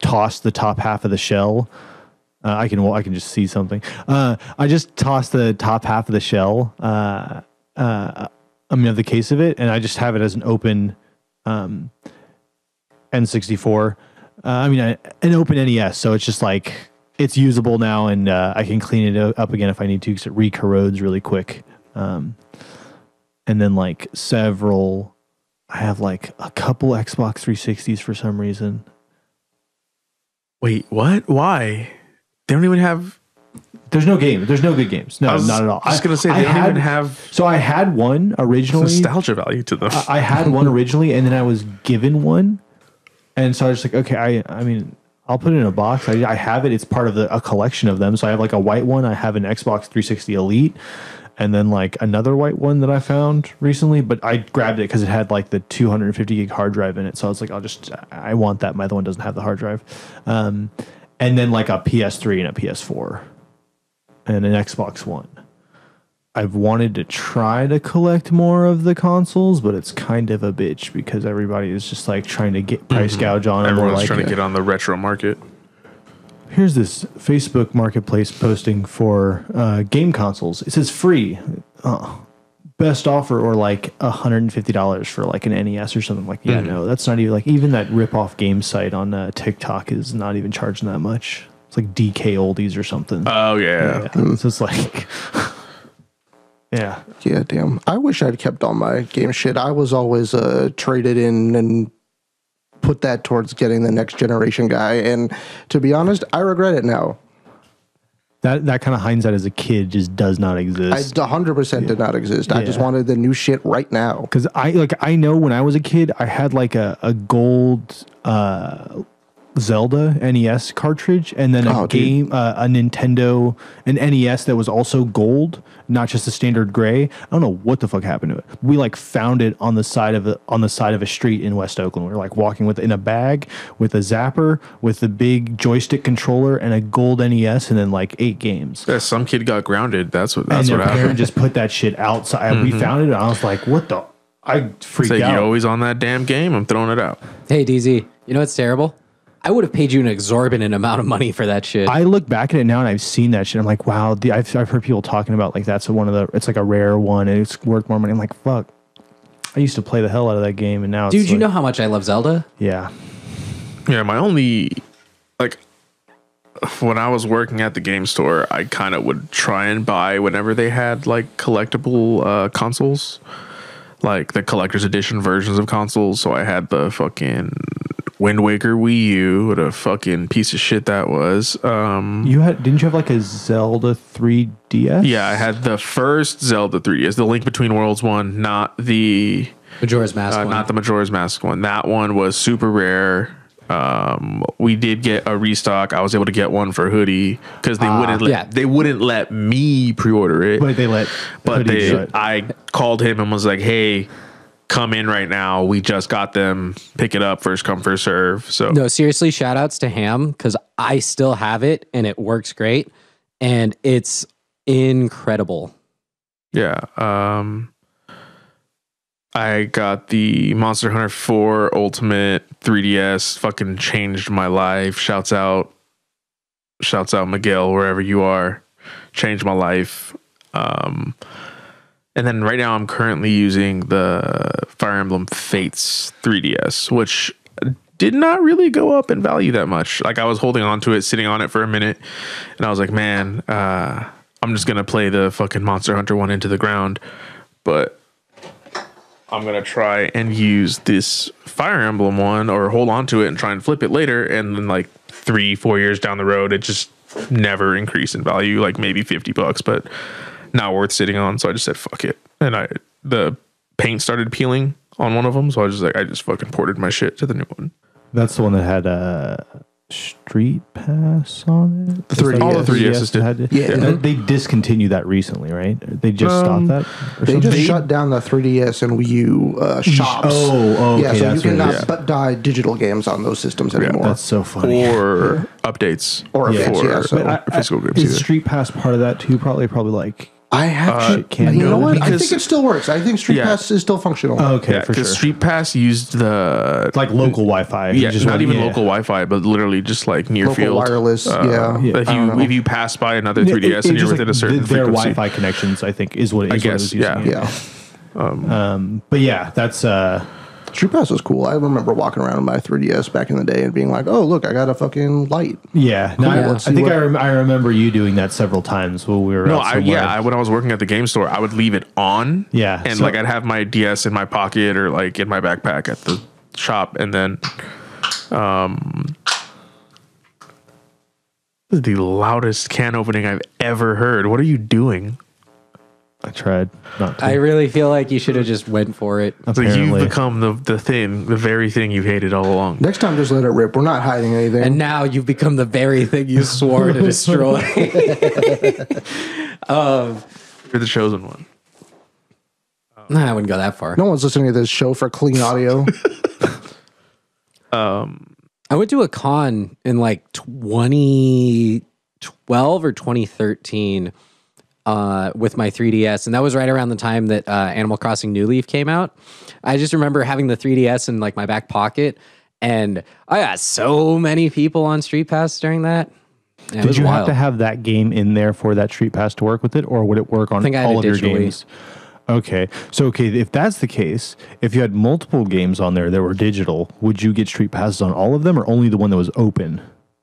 tossed the top half of the shell. I can just see something. I just tossed the top half of the shell. Of the case of it, and I just have it as an open N64. An open NES. So it's just like it's usable now, and I can clean it up again if I need to, because it re-corrodes really quick. And then like I have like a couple Xbox 360s for some reason. Wait, what? Why? They don't even have. There's no game. There's no good games. No, not at all. I was going to say, they don't even have So I had one originally. nostalgia value to them. I had one originally, and then I was given one, and so I was like, okay, I'll put it in a box. I have it. It's part of a collection of them. So I have like a white one. I have an Xbox 360 Elite, and then like another white one that I found recently. But I grabbed it because it had like the 250 gig hard drive in it. So I was like, I want that. My other one doesn't have the hard drive. And then like a PS3 and a PS4 and an Xbox One. I've wanted to try to collect more of the consoles, but it's kind of a bitch because everybody is just like trying to get price gouge on them. Everyone's Like, trying to get on the retro market. here's this Facebook Marketplace posting for game consoles. It says free, best offer, or like $150 for like an NES or something. Like, yeah, no, that's not even like, even that rip-off game site on TikTok is not even charging that much. It's like DK Oldies or something. Oh, yeah. So it's like, yeah. Yeah, damn. I wish I'd kept all my game shit. I was always traded in and put that towards getting the next generation guy. And to be honest, I regret it now. That kind of hindsight as a kid just does not I exist. 100% did not exist. I just wanted the new shit right now. Because I know when I was a kid, I had like a gold Zelda NES cartridge, and then a Nintendo, an NES that was also gold, not just a standard gray. I don't know what the fuck happened to it. We like found it on the side of a street in West Oakland. We were like walking in a bag with a zapper, with the big joystick controller, and a gold NES, and then like 8 games. Yeah, some kid got grounded. That's what And their parent happened. just put that shit outside. We found it, and I was like, "What the?" I freaked It's like, out. you're always on that damn game. I'm throwing it out. Hey, DZ, you know what's terrible? I would have paid you an exorbitant amount of money for that shit. I look back at it now and I've seen that shit. I'm like, wow, I've heard people talking about like that's it's like a rare one and it's worth more money. I'm like, fuck. I used to play the hell out of that game, and now Dude, it's you like, know how much I love Zelda? Yeah. Yeah, my only, like, when I was working at the game store, I kind of would try and buy whenever they had like collectible consoles, like the collector's edition versions of consoles. So I had the fucking Wind Waker Wii U, what a fucking piece of shit that was. Didn't you have like a Zelda 3DS? Yeah, I had the first Zelda 3DS, the Link Between Worlds one, not the Majora's Mask one. not the Majora's Mask one. That one was super rare. We did get a restock. I was able to get one for Hoodie because they wouldn't let me pre-order it. But they let Hoodie do it. I called him and was like, "Hey, come in right now. We just got them. Pick it up. First come, first serve." So No, seriously, shout outs to Ham because I still have it and it works great and it's incredible. yeah. I got the Monster Hunter 4 Ultimate 3DS. Fucking changed my life. Shouts out Miguel, wherever you are. Changed my life. And then right now I'm currently using the Fire Emblem Fates 3DS, which did not really go up in value that much. Like I was holding on to it, sitting on it for a minute, and I was like, man, I'm just gonna play the fucking Monster Hunter one into the ground, but I'm gonna try and use this Fire Emblem one, or hold on to it and try and flip it later, and then like 3-4 years down the road, it just never increased in value, like maybe $50, but not worth sitting on. So I just said fuck it, and the paint started peeling on one of them, so I was just like, I just fucking ported my shit to the new one. That's the one that had Street Pass on it. The 3DS. All the 3DSs did. Yeah. They discontinued that recently, right? They just stopped that. They just shut down the 3DS and Wii U shops. Oh, okay. Yeah, so you that's what it is. cannot buy digital games on those systems anymore. That's so funny. Or updates, Or updates, yeah, so- physical games. Is either. Street Pass part of that too? Probably like. I have can't you know go what? I because- think it still works. I think Street Yeah. Pass is still functional. Okay, Yeah, for sure. because Street Pass used the Like local Wi-Fi. yeah, not even local Wi-Fi, but literally just like near Local field wireless, yeah. If you pass by another 3DS and you're within a certain their frequency, Wi-Fi connections, I think, is what it is. I guess, what I was using. yeah. But yeah, that's Street Pass was cool. I remember walking around with my 3DS back in the day and being like, "Oh, look, I got a fucking light." yeah. No, Cool. I Let's see think what- I remember you doing that several times when we were No, out somewhere. when I was working at the game store, I would leave it on. Yeah, And so- like I'd have my DS in my pocket or like in my backpack at the shop, and then this is the loudest can opening I've ever heard. What are you doing? I tried not to. I really feel like you should have just went for it. So you've Apparently. become the very thing you've hated all along. Next time, just let it rip. We're not hiding anything. And now you've become the very thing you swore to destroy. You're the chosen one. Nah, I wouldn't go that far. No one's listening to this show for clean audio. I went to a con in like 2012 or 2013 with my 3DS, and that was right around the time that Animal Crossing New Leaf came out. I just remember having the 3DS in like my back pocket, and I got so many people on Street Pass during that. Yeah, it Did was you have wild. to have that game in there for that Street Pass to work with it, or would it work on think I had all it of your digitally. games? Okay, so if that's the case, if you had multiple games on there that were digital, would you get Street Passes on all of them, or only the one that was open?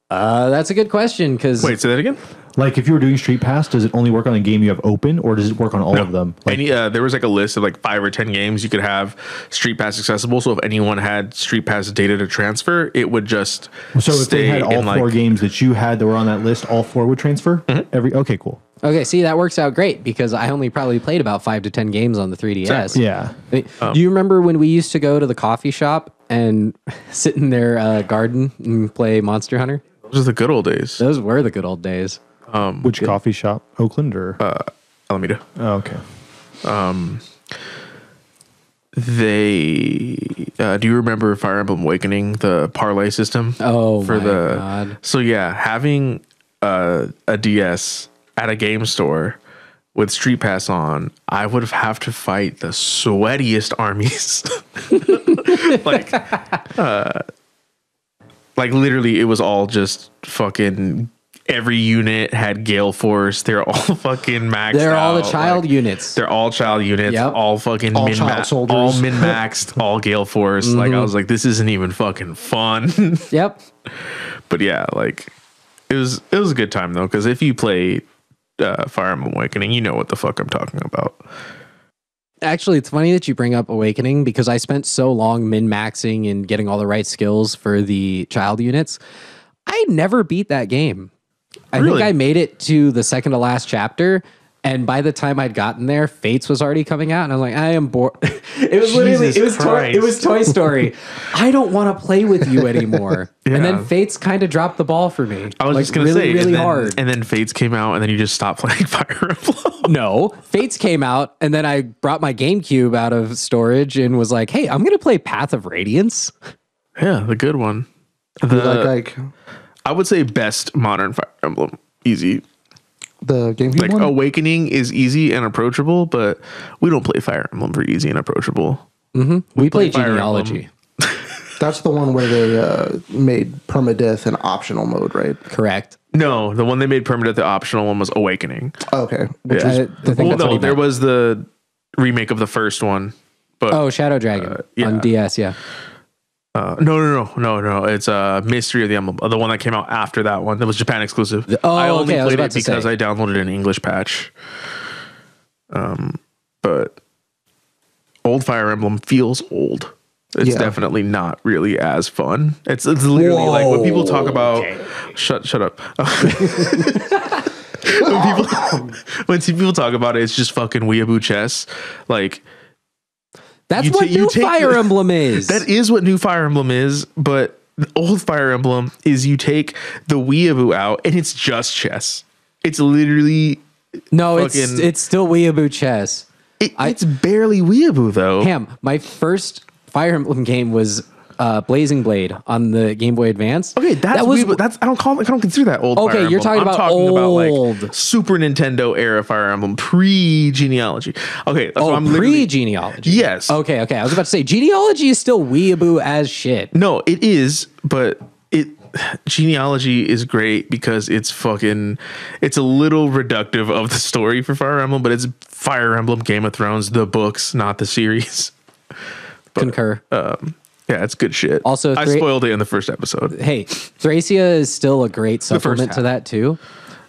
That's a good question because Wait, say that again? Like, if you were doing Street Pass, does it only work on a game you have open, or does it work on all of them? Like, There was like a list of like 5 or 10 games you could have Street Pass accessible. So if anyone had Street Pass data to transfer, it would just so if stay they had all in four like games that you had that were on that list, all four would transfer? Okay, cool. okay, see that works out great because I only probably played about 5 to 10 games on the 3DS. Exactly. Yeah. Do you remember when we used to go to the coffee shop and sit in their garden and play Monster Hunter? those are the good old days. Those were the good old days. Which coffee shop? Oakland or? Alameda. Oh, okay. They do you remember Fire Emblem Awakening, the parlay system? Oh, my God. So yeah, having a DS at a game store with Street Pass on, I would have to fight the sweatiest armies. like literally, it was all just fucking. Every unit had Gale Force. They're all fucking maxed. They're all the out, child like, units. They're all child units. Yep. All fucking All child soldiers. all min maxed. All Gale Force. Like I was like, this isn't even fucking fun. Yep. But yeah, like it was a good time though, because if you play Fire Emblem Awakening, you know what the fuck I'm talking about. Actually, it's funny that you bring up Awakening because I spent so long min-maxing and getting all the right skills for the child units. I never beat that game. I think Really? I made it to the second to last chapter, and by the time I'd gotten there, Fates was already coming out, and I'm like, I am bored. It was literally, Jesus it was Toy Story. I don't want to play with you anymore. And Yeah. then Fates kind of dropped the ball for me. I was like, just gonna really, say, really and then, hard. and then Fates came out, and then you just stopped playing Fire Emblem. No, Fates came out, and then I brought my GameCube out of storage and was like, hey, I'm going to play Path of Radiance. Yeah, the good one. like I would say best modern Fire Emblem. Easy. the GameCube Like one. Awakening is easy and approachable, but we don't play Fire Emblem for easy and approachable. We play Fire Genealogy. That's the one where they made permadeath an optional mode, right? Correct. No, the one they made permanent, the optional one was Awakening. Okay. Which Yeah. is I think Well, that's what no, he there meant. was the remake of the first one, but Oh, Shadow Dragon yeah. on DS, yeah. No. It's Mystery of the Emblem, the one that came out after that one. That was Japan exclusive. I only okay, I was played about it to because say. I downloaded an English patch. But old Fire Emblem feels old. It's Yeah. definitely not really as fun. It's literally like when people talk about shut up. when people talk about it, it's just fucking weeaboo chess. Like That's You what ta- you new take Fire the- Emblem is. that is what new Fire Emblem is, but the old Fire Emblem is you take the weeaboo out and it's just chess. It's literally no, fucking- it's still weeaboo chess. it's barely weeaboo though. Ham, my first Fire Emblem game was Blazing Blade on the Game Boy Advance. Okay, that was weeaboo. I don't consider that old. Okay, Fire you're Emblem. talking about old. like Super Nintendo era Fire Emblem, pre-genealogy. Okay, so I'm literally pre-genealogy. Yes. Okay. I was about to say genealogy is still weeaboo as shit. No, it is, but genealogy is great because it's a little reductive of the story for Fire Emblem, but it's Fire Emblem, Game of Thrones, the books, not the series. Concur. Yeah, it's good shit. Also, I spoiled it in the first episode. Hey, Thracia is still a great supplement to half. that too,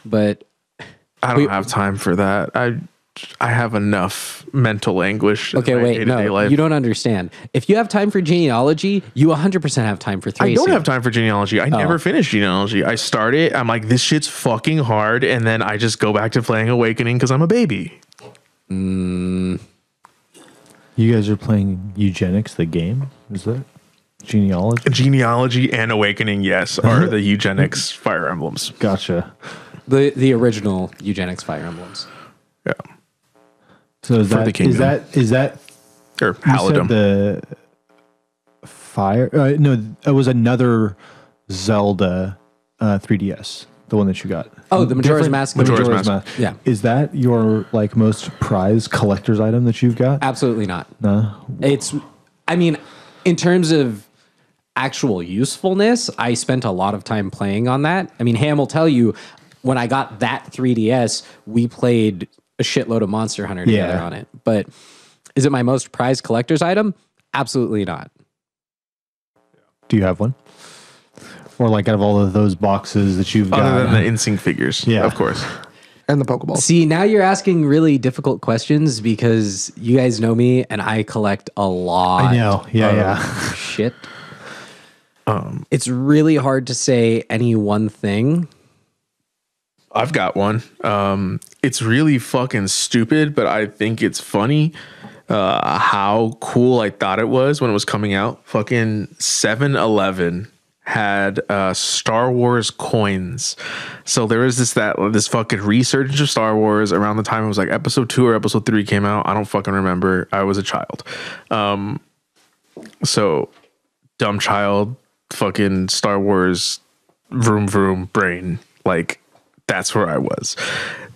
but I don't have time for that. I have enough mental anguish. okay, in my wait, day-to-day no, life. you don't understand. If you have time for genealogy, you 100% have time for Thracia. I don't have time for genealogy. I never finished genealogy. I start it. I'm like, this shit's fucking hard, and then I just go back to playing Awakening because I'm a baby. You guys are playing Eugenics, the game? Is that genealogy? Genealogy and Awakening, yes, are the eugenics Fire Emblems. Gotcha. The original Eugenics Fire Emblems. Yeah, So is For the that kingdom. is that or you said Halidom. the fire? No, it was another Zelda 3DS, the one that you got. Oh, the Majora's Different- Mask. Majora's Mask. Yeah. Is that your like most prized collector's item that you've got? Absolutely not. No. I mean, in terms of actual usefulness, I spent a lot of time playing on that. I mean, Ham will tell you, when I got that 3DS, we played a shitload of Monster Hunter together Yeah. on it. But is it my most prized collector's item? Absolutely not. Do you have one? Or like out of all of those boxes that you've got? Other than the NSYNC figures, Yeah. of course. And the Pokeball. See, now you're asking really difficult questions because you guys know me and I collect a lot. I know. Yeah. of shit. It's really hard to say any one thing. I've got one. It's really fucking stupid, but I think it's funny how cool I thought it was when it was coming out. Fucking 7-Eleven had Star Wars coins. So there was this fucking resurgence of Star Wars around the time it was like episode 2 or episode 3 came out. I don't fucking remember. I was a child. So dumb child, fucking Star Wars, vroom vroom brain. Like that's where I was.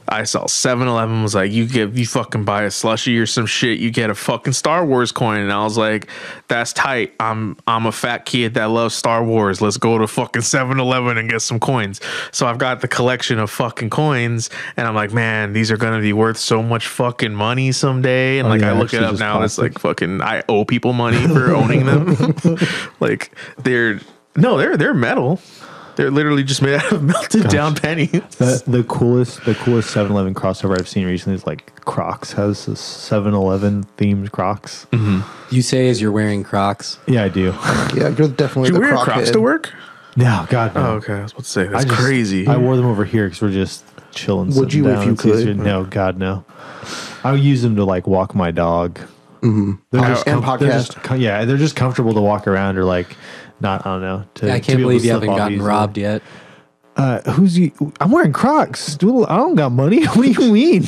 I saw 7-Eleven was like, you fucking buy a slushie or some shit, you get a fucking Star Wars coin. And I was like, that's tight. I'm a fat kid that loves Star Wars. Let's go to fucking 7-Eleven and get some coins. So I've got the collection of fucking coins and I'm like, man, these are gonna be worth so much fucking money someday. And yeah, I look it actually up just now and it's plastic. like fucking I owe people money for owning them. Like they're metal. They're literally just made out of melted down pennies. The coolest 7-Eleven crossover I've seen recently is like Crocs has this 7-Eleven themed Crocs. You say as you're wearing Crocs. Yeah, I do. Yeah, you're definitely Do you the wear croc Crocs head. to work? No, God, no. Oh, okay. I was about to say that's I just- crazy. I wore them over here because we're just chilling. Would sitting you if down. you It's easier- could? No, God, no. I would use them to like walk my dog. And podcast. They're just comfortable to walk around or like not. I don't know. I can't believe you haven't gotten robbed yet. Who's you? I'm wearing Crocs. Dude, I don't got money. What do you mean?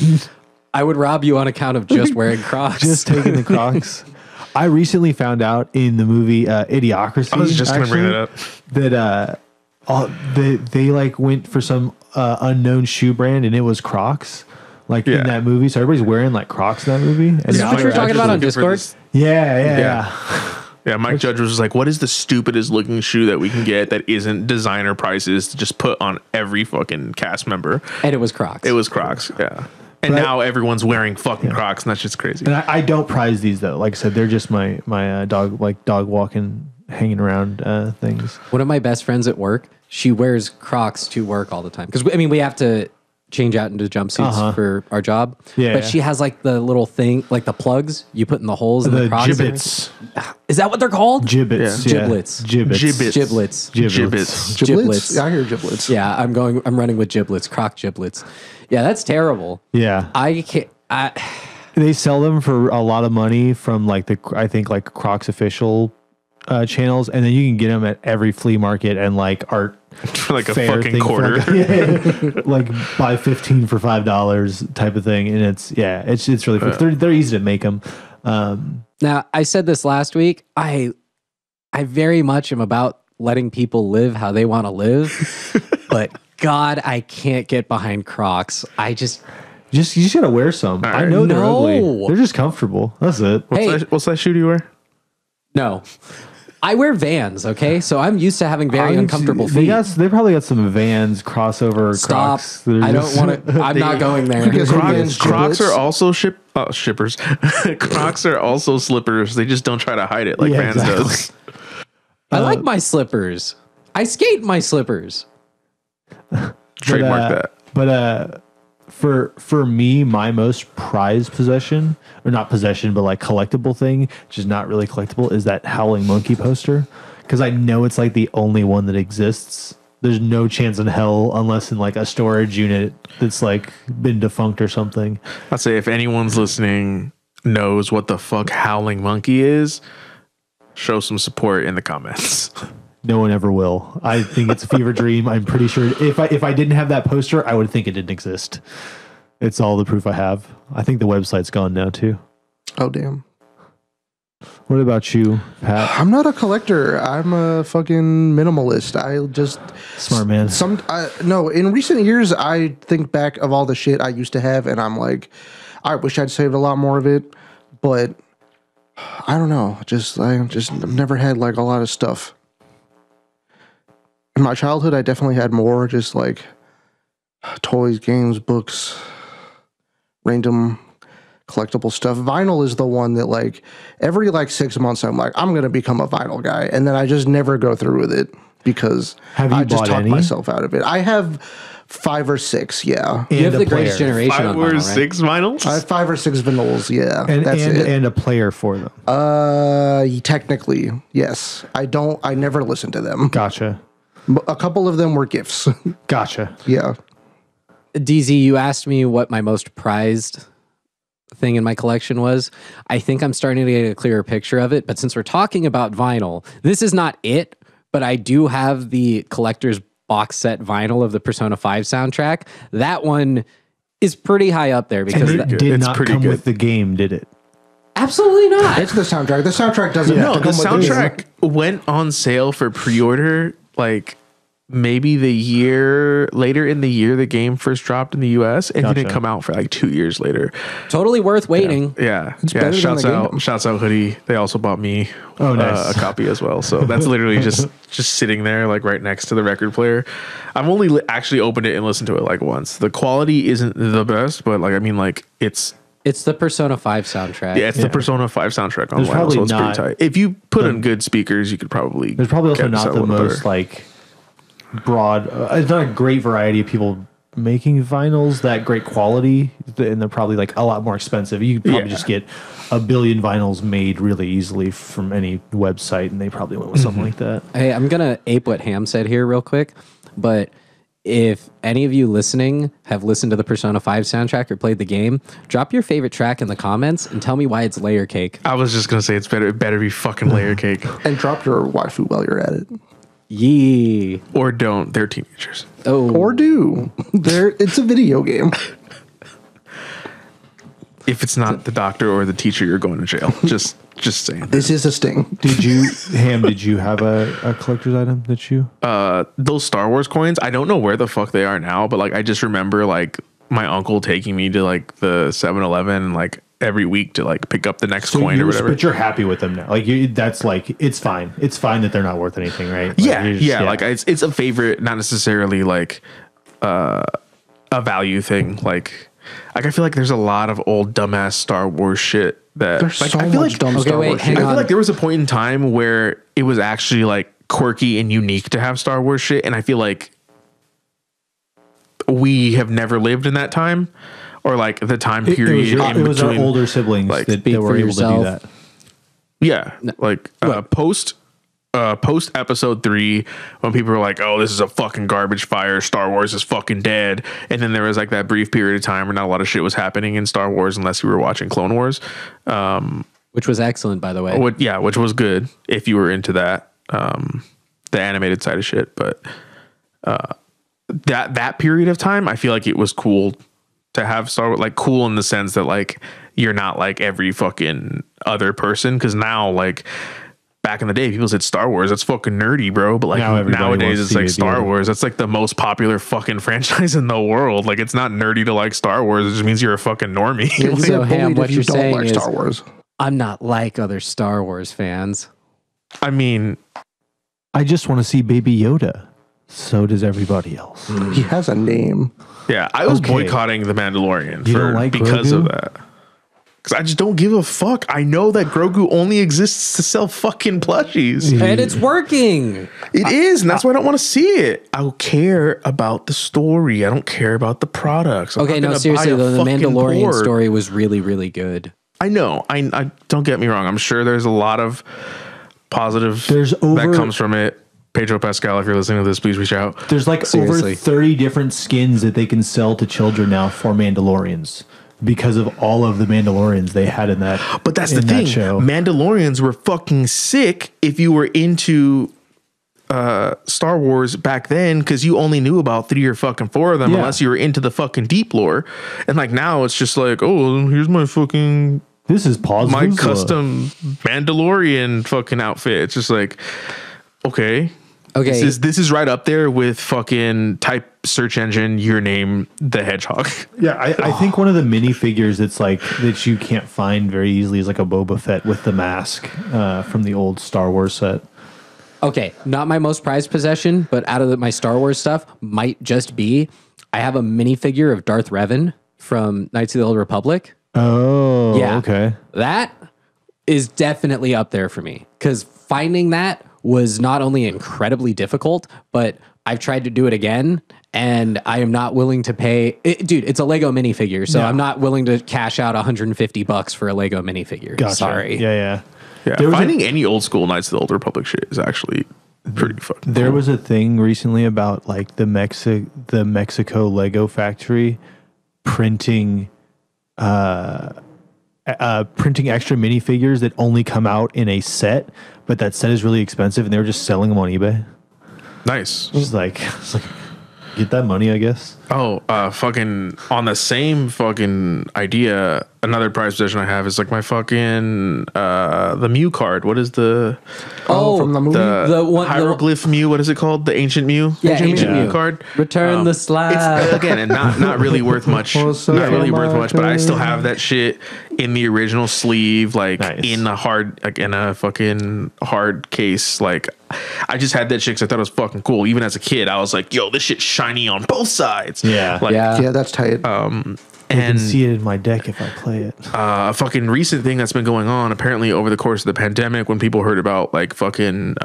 I would rob you on account of just wearing Crocs. Just taking the Crocs. I recently found out in the movie Idiocracy. I was just going to bring actually, that up. that they like went for some unknown shoe brand and it was Crocs. Like Yeah. in that movie, so everybody's wearing like Crocs in that movie. And Is this now what you were they're talking actually- about on looking for Discord? this- Yeah. Yeah, Mike Judge was just like, what is the stupidest looking shoe that we can get that isn't designer prices to just put on every fucking cast member? And it was Crocs. It was Crocs, yeah. And But- now everyone's wearing fucking Crocs, and that's just crazy. And I don't prize these though. Like I said, they're just my dog walking hanging around things. One of my best friends at work, she wears Crocs to work all the time. Because, I mean, we have to change out into jumpsuits for our job. Yeah. But she has like the little thing, like the plugs you put in the holes in the Crocs. Gibbets. Is that what they're called? Gibbets. Yeah. Yeah. Giblets. Gibbets. Giblets. Giblets. Giblets. Giblets? Yeah, I hear giblets. Yeah, I'm running with giblets, Croc giblets. Yeah, that's terrible. Yeah. I can't. They sell them for a lot of money from like I think like Crocs official channels, and then you can get them at every flea market and like art For like a fair fucking thing for quarter. like buy 15 for $5 type of thing, and it's really they're easy to make them. Now, I said this last week. I very much am about letting people live how they want to live, but God, I can't get behind Crocs. You just gotta wear some. I know they're ugly. They're just comfortable. That's it. What size shoe do you wear? No. I wear Vans, okay? So I'm used to having very uncomfortable feet. They probably got some Vans crossover Stop. Crocs. I don't want to. I'm not going there. Crocs are also shippers. Crocs are also slippers. They just don't try to hide it like Vans does. I like my slippers. I skate in my slippers. Trademark that. But for me, my most prized possession, or not possession, but like collectible thing, which is not really collectible, is that Howling Monkey poster. Because I know it's like the only one that exists. There's no chance in hell unless in like a storage unit that's like been defunct or something. I'd say if anyone's listening knows what the fuck Howling Monkey is, show some support in the comments. No one ever will. I think it's a fever dream. I'm pretty sure if I didn't have that poster, I would think it didn't exist. It's all the proof I have. I think the website's gone now too. Oh, damn. What about you, Pat? I'm not a collector. I'm a fucking minimalist. I just Smart man. No, in recent years, I think back of all the shit I used to have, and I'm like, I wish I'd saved a lot more of it, but I don't know. I've never had like a lot of stuff. In my childhood, I definitely had more, just like toys, games, books, random collectible stuff. Vinyl is the one that like every like 6 months I'm like, I'm gonna become a vinyl guy, and then I just never go through with it because I just talk myself out of it. I have 5 or 6, yeah. You have the greatest generation 5 on or vinyl, 6 vinyls? I have 5 or 6 vinyls, yeah. That's it. And a player for them. Technically, yes. I never listen to them. Gotcha. A couple of them were gifts. Gotcha. Yeah. DZ, you asked me what my most prized thing in my collection was. I think I'm starting to get a clearer picture of it, but since we're talking about vinyl, this is not it, but I do have the collector's box set vinyl of the Persona 5 soundtrack. That one is pretty high up there because it did not come with the game, did it? Absolutely not. It's the soundtrack. The soundtrack doesn't have to The come with the soundtrack went on sale for pre-order like maybe later in the year the game first dropped in the US and didn't come out for like 2 years later. Totally worth waiting. Yeah. better than Shouts the out game. Shouts out Hoodie. They also bought me nice. a copy as well. So that's literally just sitting there like right next to the record player. I've only actually opened it and listened to it like once. The quality isn't the best, but like I mean like it's the Persona 5 soundtrack. Yeah, it's the Persona 5 soundtrack on vinyl, so it's pretty tight. If you put in good speakers, you could probably. There's probably also not the most like broad. It's not a great variety of people making vinyls that great quality, and they're probably like a lot more expensive. You could probably just get a billion vinyls made really easily from any website, and they probably went with something like that. Hey, I'm gonna ape what Ham said here real quick, but if any of you listening have listened to the Persona 5 soundtrack or played the game, drop your favorite track in the comments and tell me why it's Layer Cake. I was just gonna say it better be fucking Layer Cake. And drop your waifu while you're at it. Yee. Or don't. They're teenagers. Oh. Or do. It's a video game. If it's not the doctor or the teacher, you're going to jail. Just saying. This is a sting. Did you have a collector's item that you? Those Star Wars coins, I don't know where the fuck they are now, but like I just remember like my uncle taking me to like the 7-Eleven like every week to like pick up the next coin or whatever. But you're happy with them now. Like that's like it's fine. It's fine that they're not worth anything, right? Like, yeah. Like it's a favorite, not necessarily like a value thing. Like I feel like there's a lot of old dumbass Star Wars shit that There's like so I feel much like dumb Star wait, Wars hang shit. I on. feel like there was a point in time where it was actually like quirky and unique to have Star Wars shit, and I feel like we have never lived in that time, or like the time period It was our older siblings like, that speak were for able to do yourself. that. Yeah, like post episode 3, when people were like, "Oh, this is a fucking garbage fire. Star Wars is fucking dead." And then there was like that brief period of time where not a lot of shit was happening in Star Wars unless you were watching Clone Wars, Which was excellent, by the way. which was good if you were into that, the animated side of shit. But that period of time, I feel like it was cool to have Star Wars, like cool in the sense that like you're not like every fucking other person, because now like back in the day people said Star Wars, that's fucking nerdy, bro, but like Now everybody nowadays wants it's to like be Star able to- Wars, that's like the most popular fucking franchise in the world. Like it's not nerdy to like Star Wars, it just means you're a fucking normie. You So, get Ham, bullied what if you you're don't saying like is- Star Wars. I'm not like other Star Wars fans. I mean, I just want to see Baby Yoda. So does everybody else. He has a name. yeah, I was Okay. boycotting the Mandalorian You don't like because Grogu? of that. Because I just don't give a fuck. I know that Grogu only exists to sell fucking plushies. And it's working. It is, and that's why I don't want to see it. I care about the story. I don't care about the products. I'm Okay, not no, gonna seriously, buy a though, the fucking Mandalorian board. story was really, really good. I know. I don't get me wrong. I'm sure there's a lot of positive There's that over- comes from it. Pedro Pascal, if you're listening to this, please reach out. There's like Seriously. over 30 different skins that they can sell to children now for Mandalorians because of all of the Mandalorians they had in that. But that's the in that thing. show. Mandalorians were fucking sick if you were into Star Wars back then, because you only knew about 3 or fucking 4 of them, Yeah. unless you were into the fucking deep lore. And like now it's just like, oh, here's my fucking This is Paws my Vizsla. custom Mandalorian fucking outfit. It's just like, okay. Okay. This is right up there with fucking type search engine your name the hedgehog. Yeah, I think one of the minifigures that's like that you can't find very easily is like a Boba Fett with the mask from the old Star Wars set. Okay, not my most prized possession, but out of my Star Wars stuff, might just be I have a minifigure of Darth Revan from Knights of the Old Republic. Oh, Yeah. okay. That is definitely up there for me, because finding that was not only incredibly difficult, but I've tried to do it again, and I am not willing to pay. Dude, it's a Lego minifigure, so Yeah. I'm not willing to cash out $150 for a Lego minifigure. Gotcha. Sorry. Yeah. Yeah, There was finding any old school Knights of the Old Republic shit is actually pretty fucking There cool. was a thing recently about like the Mexico Lego factory printing printing extra minifigures that only come out in a set, but that set is really expensive, and they were just selling them on eBay. nice. It's like get that money, I guess. Oh, fucking on the same fucking idea, another prize possession I have is like my fucking the Mew card. What is the From the movie. The one- hieroglyph Mew? What is it called? The ancient Mew? Yeah, Ancient Mew Mew. card. Return the slab. It's again, and not really worth much. Also, Not really worth my much, but I still have that shit in the original sleeve, like Nice. in a fucking hard case. Like I just had that shit because I thought it was fucking cool. Even as a kid, I was like, "Yo, this shit's shiny on both sides." Yeah. like, Yeah. Yeah, that's tight. I and can see it in my deck if I play it. a fucking recent thing that's been going on apparently over the course of the pandemic, when people heard about like fucking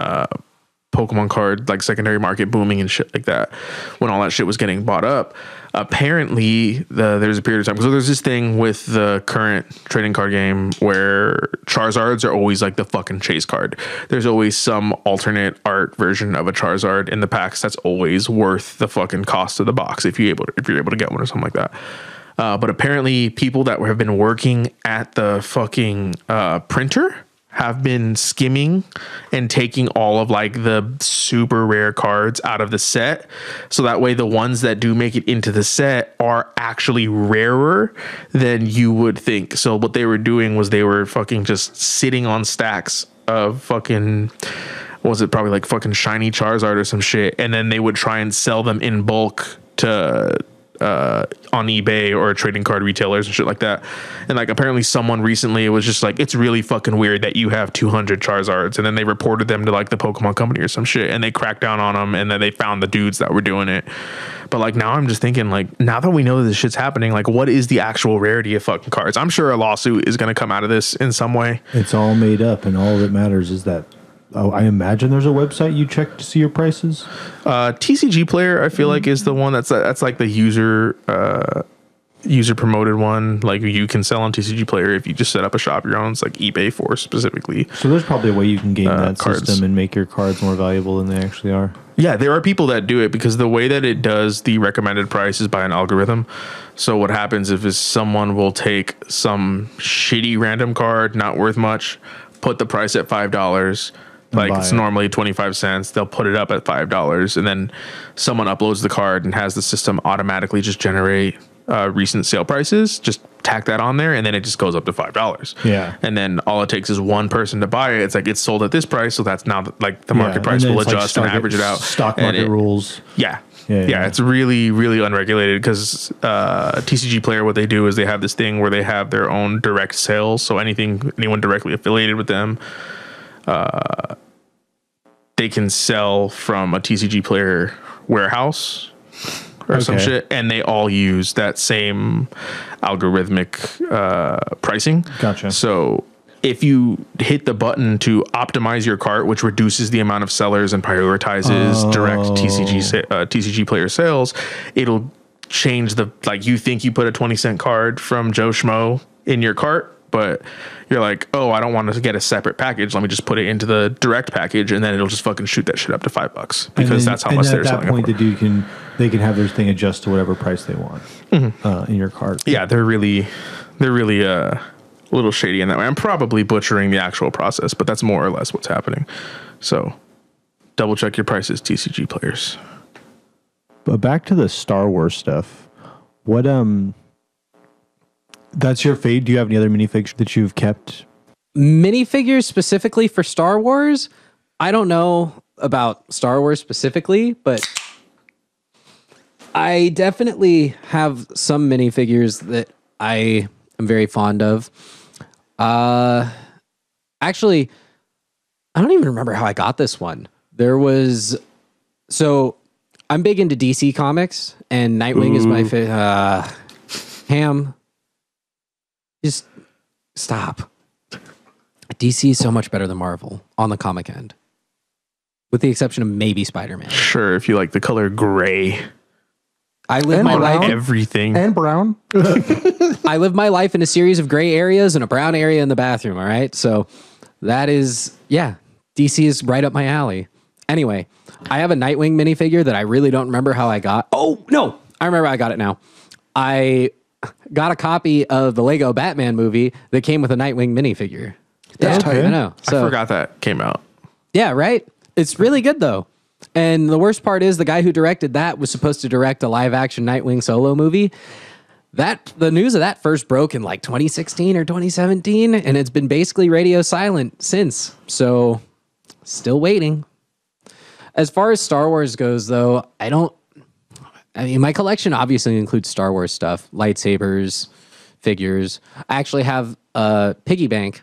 Pokemon card like secondary market booming and shit like that, when all that shit was getting bought up, apparently there's a period of time. So there's this thing with the current trading card game where Charizards are always like the fucking chase card. There's always some alternate art version of a Charizard in the packs that's always worth the fucking cost of the box if you're able to get one or something like that. But apparently people that have been working at the fucking printer have been skimming and taking all of like the super rare cards out of the set. So that way the ones that do make it into the set are actually rarer than you would think. So what they were doing was they were fucking just sitting on stacks of fucking, what was it, probably like fucking shiny Charizard or some shit. And then they would try and sell them in bulk to on eBay or trading card retailers and shit like that. And like apparently someone recently was just like, it's really fucking weird that you have 200 Charizards, and then they reported them to like the Pokemon company or some shit, and they cracked down on them, and then they found the dudes that were doing it. But like now I'm just thinking, like, now that we know that this shit's happening, like what is the actual rarity of fucking cards? I'm sure a lawsuit is going to come out of this in some way. It's all made up, and all that matters is that, I imagine there's a website you check to see your prices. TCG Player, I feel like, is the one that's like the user promoted one. Like you can sell on TCG Player if you just set up a shop your own. It's like eBay for specifically. So there's probably a way you can game that cards. system and make your cards more valuable than they actually are. Yeah, there are people that do it because the way that it does the recommended price is by an algorithm. So what happens is someone will take some shitty random card, not worth much, put the price at $5. Like it's normally 25 cents. They'll put it up at $5, and then someone uploads the card and has the system automatically just generate recent sale prices. Just tack that on there, and then it just goes up to $5. Yeah. And then all it takes is one person to buy it. It's like it's sold at this price, so that's now like the market price will adjust and average it out. Stock market rules. Yeah. Yeah, it's really, really unregulated because TCG Player, what they do is they have this thing where they have their own direct sales. So anyone directly affiliated with them, they can sell from a TCG Player warehouse or some shit, and they all use that same algorithmic pricing. Gotcha. So if you hit the button to optimize your cart, which reduces the amount of sellers and prioritizes direct TCG Player sales, it'll change you think you put a 20-cent card from Joe Schmo in your cart, but you're like, oh, I don't want to get a separate package. Let me just put it into the direct package, and then it'll just fucking shoot that shit up to $5 because that's how much they're selling. At that point, they can have their thing adjust to whatever price they want in your cart. Yeah, they're really a little shady in that way. I'm probably butchering the actual process, but that's more or less what's happening. So double check your prices, TCG Players. But back to the Star Wars stuff. What that's your fate. Do you have any other minifigures that you've kept? Minifigures specifically for Star Wars? I don't know about Star Wars specifically, but I definitely have some minifigures that I am very fond of. Actually, I don't even remember how I got this one. So I'm big into DC comics, and Nightwing is my favorite. Ham, just stop. DC is so much better than Marvel on the comic end, with the exception of maybe Spider-Man. Sure, if you like the color gray. I live my life everything and brown. I live my life in a series of gray areas and a brown area in the bathroom. All right, so that is DC is right up my alley. Anyway, I have a Nightwing minifigure that I really don't remember how I got. Oh no, I remember I got it now. I got a copy of the Lego Batman movie that came with a Nightwing minifigure. That's tight. I know. So, I forgot that came out. Yeah, right. It's really good though. And the worst part is the guy who directed that was supposed to direct a live action Nightwing solo movie. The news of that first broke in like 2016 or 2017, and it's been basically radio silent since. So still waiting. As far as Star Wars goes though, my collection obviously includes Star Wars stuff, lightsabers, figures. I actually have a piggy bank.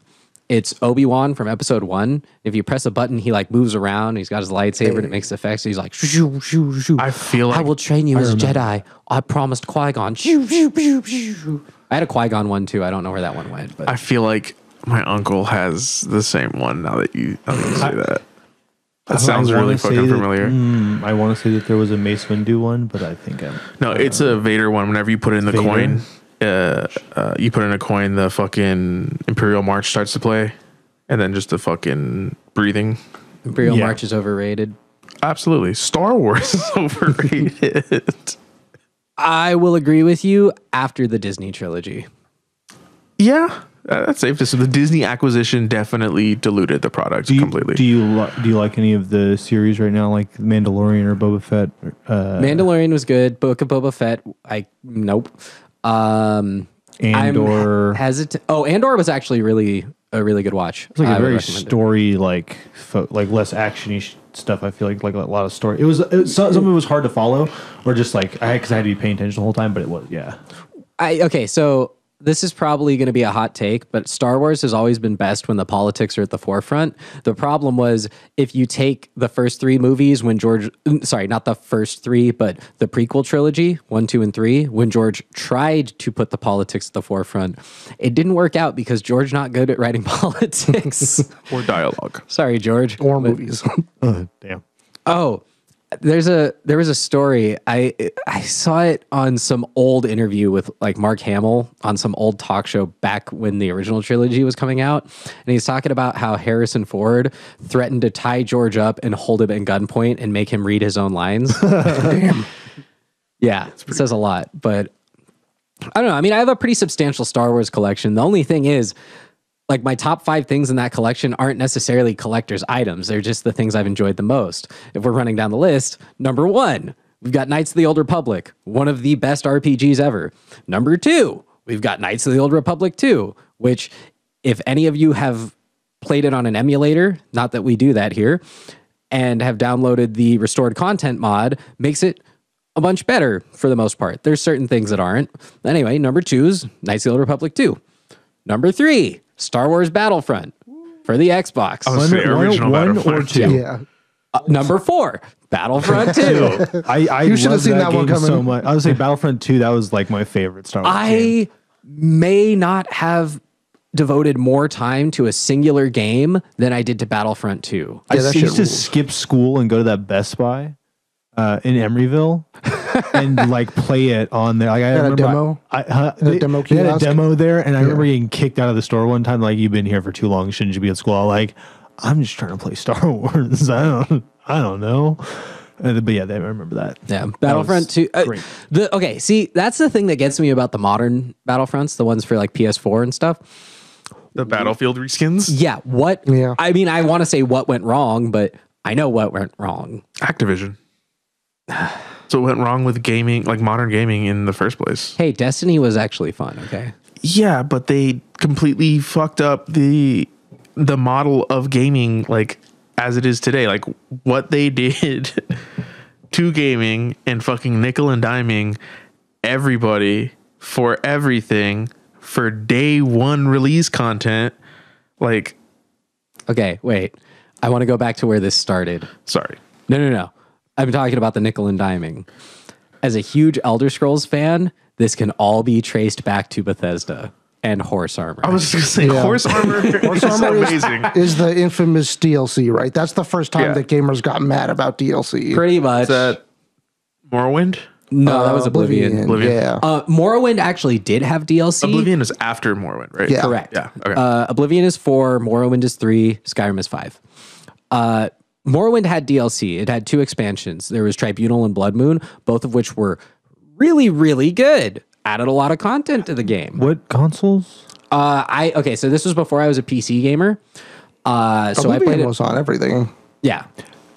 It's Obi-Wan from episode 1. If you press a button, he like moves around. He's got his lightsaber and it makes effects. He's like, shoo, shoo, shoo. I feel like I will train you as a Jedi. I promised Qui-Gon. Shoo, shoo, shoo, shoo. I had a Qui-Gon one too. I don't know where that one went. But I feel like my uncle has the same one now that you say that. That sounds really fucking familiar. I want to say that there was a Mace Windu one, but I think No, it's a Vader one. Whenever you put in the coin, you put in a coin, the fucking Imperial March starts to play, and then just the fucking breathing. Imperial March is overrated. Absolutely. Star Wars is overrated. I will agree with you after the Disney trilogy. Yeah. That's safe to say. The Disney acquisition definitely diluted the product completely. Do you like any of the series right now, like Mandalorian or Boba Fett? Mandalorian was good. Book of Boba Fett, nope. Andor. I'm hesitant. Oh, Andor was actually really a really good watch. It's like I a would very recommend it. story, like less actiony stuff. I feel like a lot of story. It was some of it was hard to follow, or just like because I had to be paying attention the whole time. But it was Okay, so this is probably going to be a hot take, but Star Wars has always been best when the politics are at the forefront. The problem was if you take the first three movies when not the first three, but the prequel trilogy, 1, 2, and 3, when George tried to put the politics at the forefront, it didn't work out because George not good at writing politics. Or dialogue. Sorry, George. Or movies. damn. Oh, there was a story. I saw it on some old interview with like Mark Hamill on some old talk show back when the original trilogy was coming out, and he's talking about how Harrison Ford threatened to tie George up and hold him at gunpoint and make him read his own lines. Damn. Yeah, it says a lot, but I don't know. I mean, I have a pretty substantial Star Wars collection. The only thing is, like, my top 5 things in that collection aren't necessarily collector's items. They're just the things I've enjoyed the most. If we're running down the list, number 1, we've got Knights of the Old Republic, one of the best RPGs ever. Number 2, we've got Knights of the Old Republic 2, which if any of you have played it on an emulator, not that we do that here, and have downloaded the restored content mod, makes it a bunch better for the most part. There's certain things that aren't. Anyway, number 2 is Knights of the Old Republic 2. Number 3, Star Wars Battlefront for the Xbox. I was the original one Battlefront. or two. Yeah. Number 4, Battlefront 2. I You should have love seen that one game coming. so much. I would say Battlefront 2. That was like my favorite Star Wars game. I may not have devoted more time to a singular game than I did to Battlefront 2. I Yeah, that used shit to rules. skip school and go to that Best Buy in Emeryville and like play it on there. Like, I Had a remember demo? they demo they had a kiosk? demo there, and I remember getting kicked out of the store one time. Like, you've been here for too long. Shouldn't you be at school? I'm like, I'm just trying to play Star Wars. I don't know. But yeah, I remember that. Yeah, Battlefront 2. great. Okay, see, that's the thing that gets me about the modern Battlefronts, the ones for like PS4 and stuff. The Battlefield reskins. Yeah, Yeah. I mean, I want to say what went wrong, but I know what went wrong. Activision. So what went wrong with gaming, like modern gaming in the first place? Hey, Destiny was actually fun, okay? Yeah, but they completely fucked up the model of gaming like as it is today. Like what they did to gaming and fucking nickel and diming everybody for everything for day one release content. Like, Okay, wait. I want to go back to where this started. sorry. No. I'm talking about the nickel and diming. As a huge Elder Scrolls fan, this can all be traced back to Bethesda and horse armor. I was just gonna say Yeah. horse armor is amazing. Is the infamous DLC, right? That's the first time Yeah. that gamers got mad about DLC. Pretty much. Is that Morrowind? No, that was Oblivion. Oblivion. Yeah. Morrowind actually did have DLC. Oblivion is after Morrowind, right? Yeah. Correct. Yeah. Okay. Oblivion is 4, Morrowind is 3, Skyrim is 5. Morrowind had DLC. It had 2 expansions. There was Tribunal and Blood Moon, both of which were really, really good. Added a lot of content to the game. What consoles? So this was before I was a PC gamer. So I Oblivion played it. was on everything. Yeah.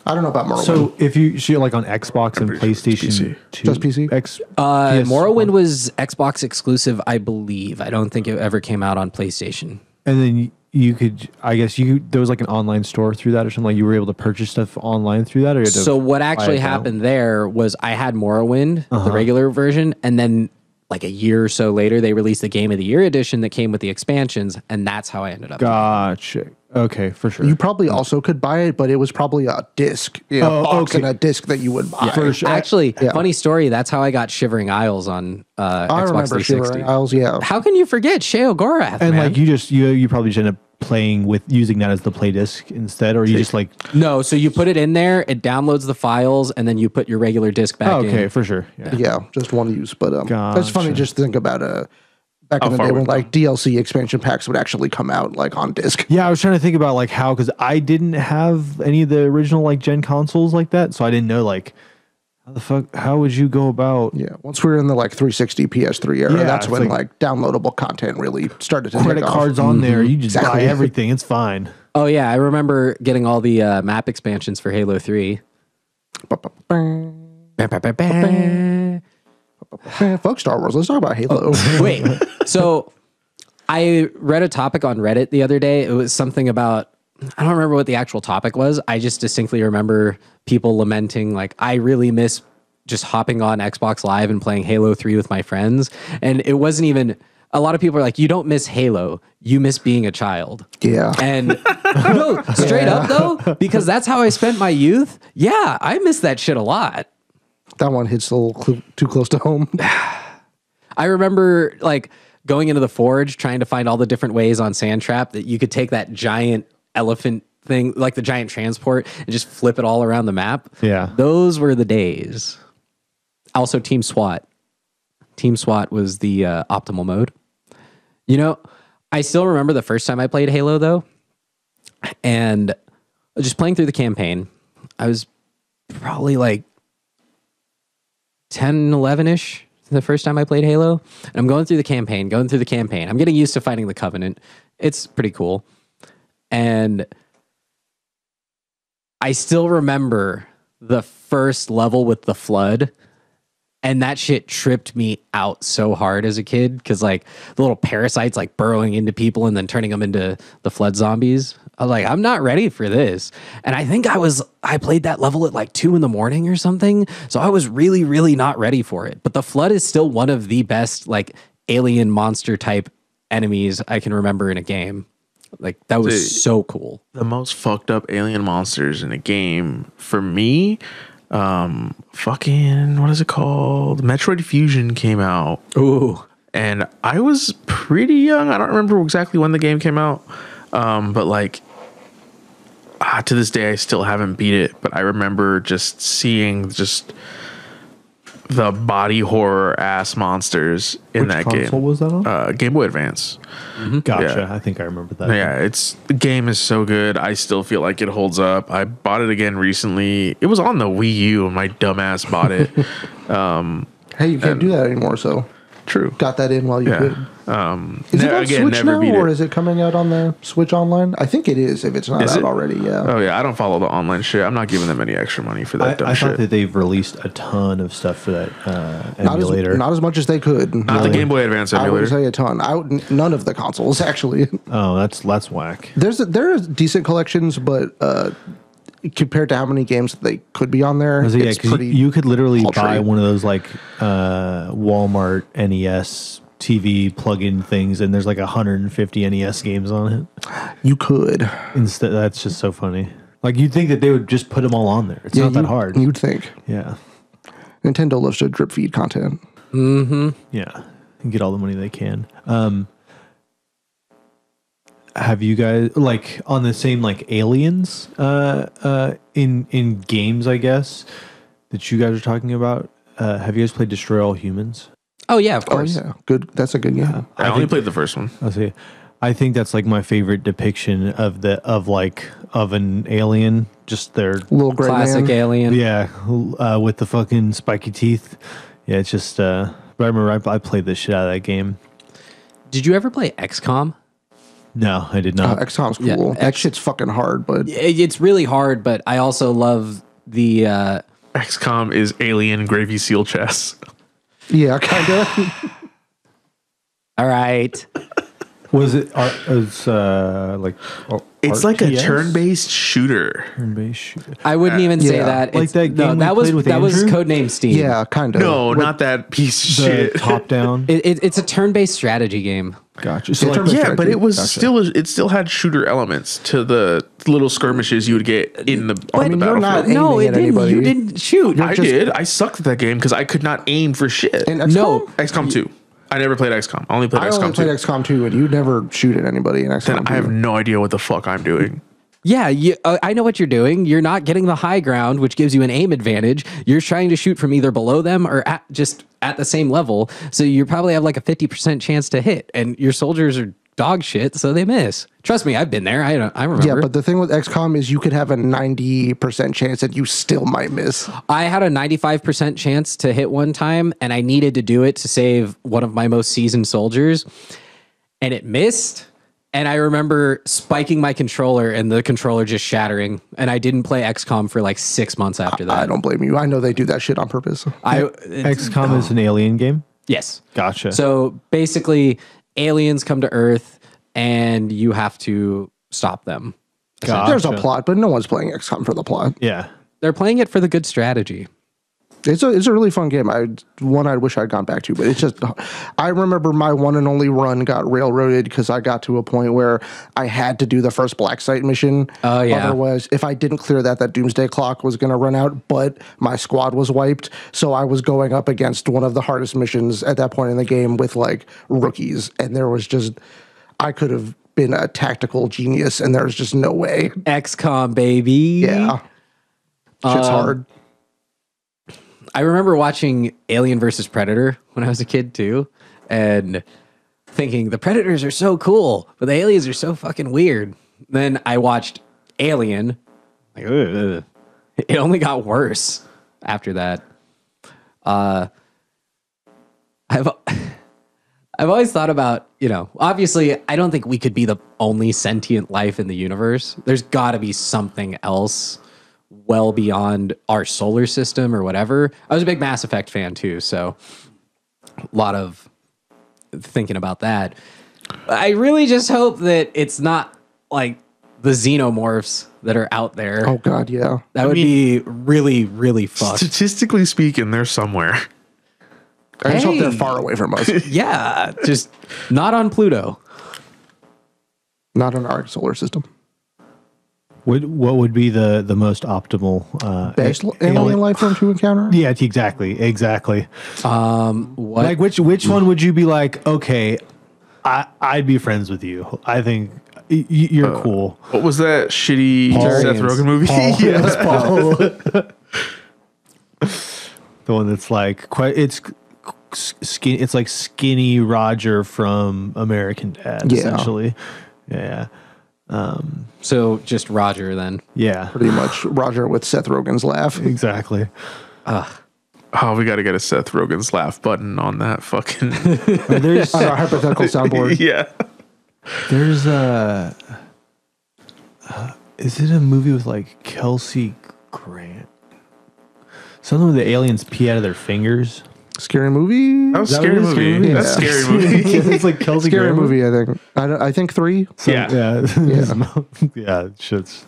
I don't know about Morrowind. So if you see like on Xbox and pretty sure it's PlayStation PC. 2, Just PC? Morrowind was Xbox exclusive, I believe. I don't think it ever came out on PlayStation. and then you could, I guess there was like an online store through that or something. Like you were able to purchase stuff online through that, or you had to So what buy actually it now? happened there was I had Morrowind, the regular version, and then like a year or so later, they released the Game of the Year edition that came with the expansions, and that's how I ended up. Gotcha. Okay, for sure. you probably also could buy it, but it was probably a disc, a box okay. and a disc that you would buy. For sure. Actually, funny story. That's how I got Shivering Isles on I Xbox remember 360. Shivering Isles, yeah. How can you forget Sheo Gorath? And man? like you probably just end up playing with using that as the play disc instead, or you just like No, so you put it in there, it downloads the files, and then you put your regular disc back okay, in. for sure. Yeah. Yeah, just one use. But it's funny Gotcha. just to think about back in the far day when would like DLC expansion packs would actually come out like on disc. Yeah, I was trying to think about like how, because I didn't have any of the original like gen consoles like that, so I didn't know like how would you go about Yeah, once we were in the like 360 PS3 era, Yeah, that's it's when like- like downloadable content really started to credit take off. cards on there? You just buy Exactly. everything. It's fine. Oh yeah, I remember getting all the map expansions for Halo 3. Fuck Star Wars. Let's talk about Halo. Wait, so I read a topic on Reddit the other day. It was something about, I don't remember what the actual topic was. I just distinctly remember people lamenting, like, I really miss just hopping on Xbox Live and playing Halo 3 with my friends. And it wasn't even, a lot of people are like, you don't miss Halo, you miss being a child. Yeah. And no, straight up though, because that's how I spent my youth. Yeah, I miss that shit a lot. That one hits a little too close to home. I remember like going into the forge, trying to find all the different ways on Sandtrap that you could take that giant elephant thing, like the giant transport, and just flip it all around the map. Yeah. Those were the days. Also, Team SWAT. Team SWAT was the optimal mode. You know, I still remember the first time I played Halo, though, and just playing through the campaign. I was probably like 10, 11-ish the first time I played Halo. And I'm going through the campaign. I'm getting used to fighting the Covenant. It's pretty cool. And I still remember the first level with the Flood. And that shit tripped me out so hard as a kid because, like, the little parasites, like, burrowing into people and then turning them into the Flood zombies. I was like, I'm not ready for this. And I think I played that level at, like, 2 a.m. or something. So I was really, really not ready for it. But the Flood is still one of the best, like, alien monster type enemies I can remember in a game. Like, that was so cool. The most fucked up alien monsters in a game for me, fucking, what is it called? Metroid Fusion came out. Ooh. And I was pretty young. I don't remember exactly when the game came out. But like, to this day, I still haven't beat it. But I remember just seeing just the body horror ass monsters in that game. Which console was that on? Game Boy Advance. Gotcha. Yeah. I think I remember that. Yeah, the game is so good. I still feel like it holds up. I bought it again recently. It was on the Wii U, and my dumbass bought it. Hey, you can't do that anymore, so True. got that in while you could. Is it on Switch now, or is it coming out on the Switch Online? I think it is, if it's not out already, yeah. Oh, yeah, I don't follow the online shit. I'm not giving them any extra money for that dumb I shit. thought that they've released a ton of stuff for that emulator. Not as much as they could. Not the Game Boy Advance I emulator. would say a ton. None of the consoles, actually. Oh, that's whack. There are decent collections, but compared to how many games they could be on there, Yeah, it's 'cause pretty you could literally paltry. buy one of those like Walmart NES TV plug-in things, and there's like 150 NES games on it. You could. Instead, that's just so funny. Like, you'd think that they would just put them all on there. It's not that hard. You'd think. Yeah. Nintendo loves to drip feed content. Yeah. And get all the money they can. Have you guys, like, on the same, like, aliens in games, I guess, that you guys are talking about, have you guys played Destroy All Humans? Oh, yeah, of Oh, course. yeah. Good. That's a good game. I only played the first one. I'll say, I think that's like my favorite depiction of an alien. Just their Little gray Classic man. alien. yeah, with the fucking spiky teeth. Yeah, it's just. But I remember I played the shit out of that game. Did you ever play XCOM? No, I did not. XCOM's cool. Yeah, That shit's fucking hard, but It's really hard, but I also love the... XCOM is alien gravy seal chess. yeah, kind of. all right. Was it? It's like. It's like a RTS? turn-based shooter. Turn-based shooter. I wouldn't even say yeah. that. Like It's, that game we that was played with that was Andrew? codename Steam. Yeah, kind of. No, not that piece of The shit. top down. It's a turn-based strategy game. Gotcha. So Yeah, like, turn-based Yeah, but it was Gotcha. it still had shooter elements to the little skirmishes you would get on the you're not battlefield. No, aiming it at didn't. anybody. You didn't shoot. I did. I sucked at that game because I could not aim for shit. And XCOM? No. XCOM 2. I never played XCOM. I only played I XCOM only 2. played XCOM 2, and you never shoot at anybody in XCOM Then 2. I have no idea what the fuck I'm doing. Yeah, I know what you're doing. You're not getting the high ground, which gives you an aim advantage. You're trying to shoot from either below them or just at the same level. So you probably have like a 50% chance to hit, and your soldiers are dog shit, so they miss. Trust me, I've been there. I remember. Yeah, but the thing with XCOM is you could have a 90% chance that you still might miss. I had a 95% chance to hit one time, and I needed to do it to save one of my most seasoned soldiers, and it missed. And I remember spiking my controller and the controller just shattering, and I didn't play XCOM for like 6 months after that. I don't blame you. I know they do that shit on purpose. XCOM is an alien game. Yes. Gotcha. So basically, aliens come to Earth and you have to stop them. There's a plot, but no one's playing XCOM for the plot. Yeah. They're playing it for the good strategy. It's a really fun game. I wish I'd gone back to, but it's just, I remember my one and only run got railroaded because I got to a point where I had to do the first Black Site mission. Oh, yeah. Otherwise, if I didn't clear that doomsday clock was going to run out, but my squad was wiped. So I was going up against one of the hardest missions at that point in the game with like rookies. And there was just, I could have been a tactical genius and there was just no way. XCOM, baby. Yeah. Shit's hard. I remember watching Alien versus Predator when I was a kid too, and thinking the Predators are so cool, but the aliens are so fucking weird. Then I watched Alien. Like, ugh. It only got worse after that. I've always thought about, obviously I don't think we could be the only sentient life in the universe. There's got to be something else well beyond our solar system or whatever. I was a big Mass Effect fan too, so a lot of thinking about that. I really just hope that it's not like the xenomorphs that are out there. Oh God, yeah. That would be really, really fucked. Statistically speaking, they're somewhere. I just hope they're Hey. far away from us. Yeah, just not on Pluto. Not in our solar system. What would be the most optimal Best alien life form to encounter? Yeah, exactly. What? Like which one would you be like, okay, I'd be friends with you. I think you're cool. What was that shitty Seth Rogen movie? The one that's like it's skinny. It's like skinny Roger from American Dad, Yeah. essentially. Yeah. So just Roger then. Yeah. Pretty much Roger with Seth Rogen's laugh. Exactly. Oh, we got to get a Seth Rogen's laugh button on that fucking. There's On our hypothetical soundboard. Yeah. there's is it a movie with like Kelsey Grant? Something where the aliens pee out of their fingers. Scary movie? That was Is a that scary what it is? movie. Scary That's a movie? scary movie. It's like Kelsey Scary Grammer. movie, I think. I think 3. Yeah. Yeah, shit's.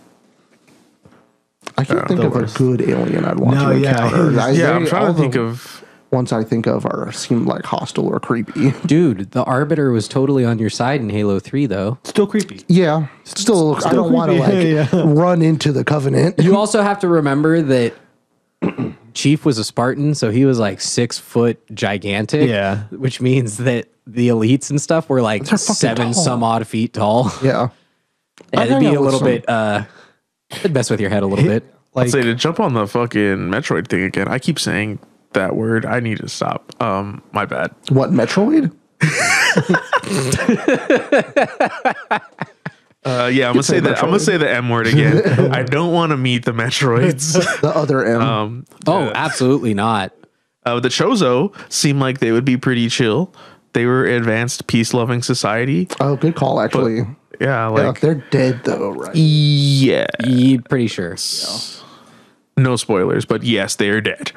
I can't think of worst. a good alien I'd want No, to yeah, encounter. Yeah, I'm All trying to the think of. ones I think of seem like hostile or creepy. Dude, the Arbiter was totally on your side in Halo 3 though. Still creepy. Yeah. Still I don't want to creepy. run into the Covenant. You also have to remember that Chief was a Spartan, so he was like 6 foot gigantic. Yeah. Which means that the elites and stuff were like They're fucking 7 tall. some odd feet tall. Yeah. Yeah, I it'd hang be out a with little some- bit it'd mess with your head a little bit. I'd say to jump on the fucking Metroid thing again. I keep saying that word. I need to stop. My bad. What, Metroid? Yeah, I'm gonna say that. I'm gonna say the M word again. I don't want to meet the Metroids. The other M. Oh, absolutely not. The Chozo seemed like they would be pretty chill. They were advanced, peace-loving society. Oh, good call, actually. Yeah, Yeah, like they're dead, though, right? yeah. Pretty sure. No spoilers, but yes, they are dead.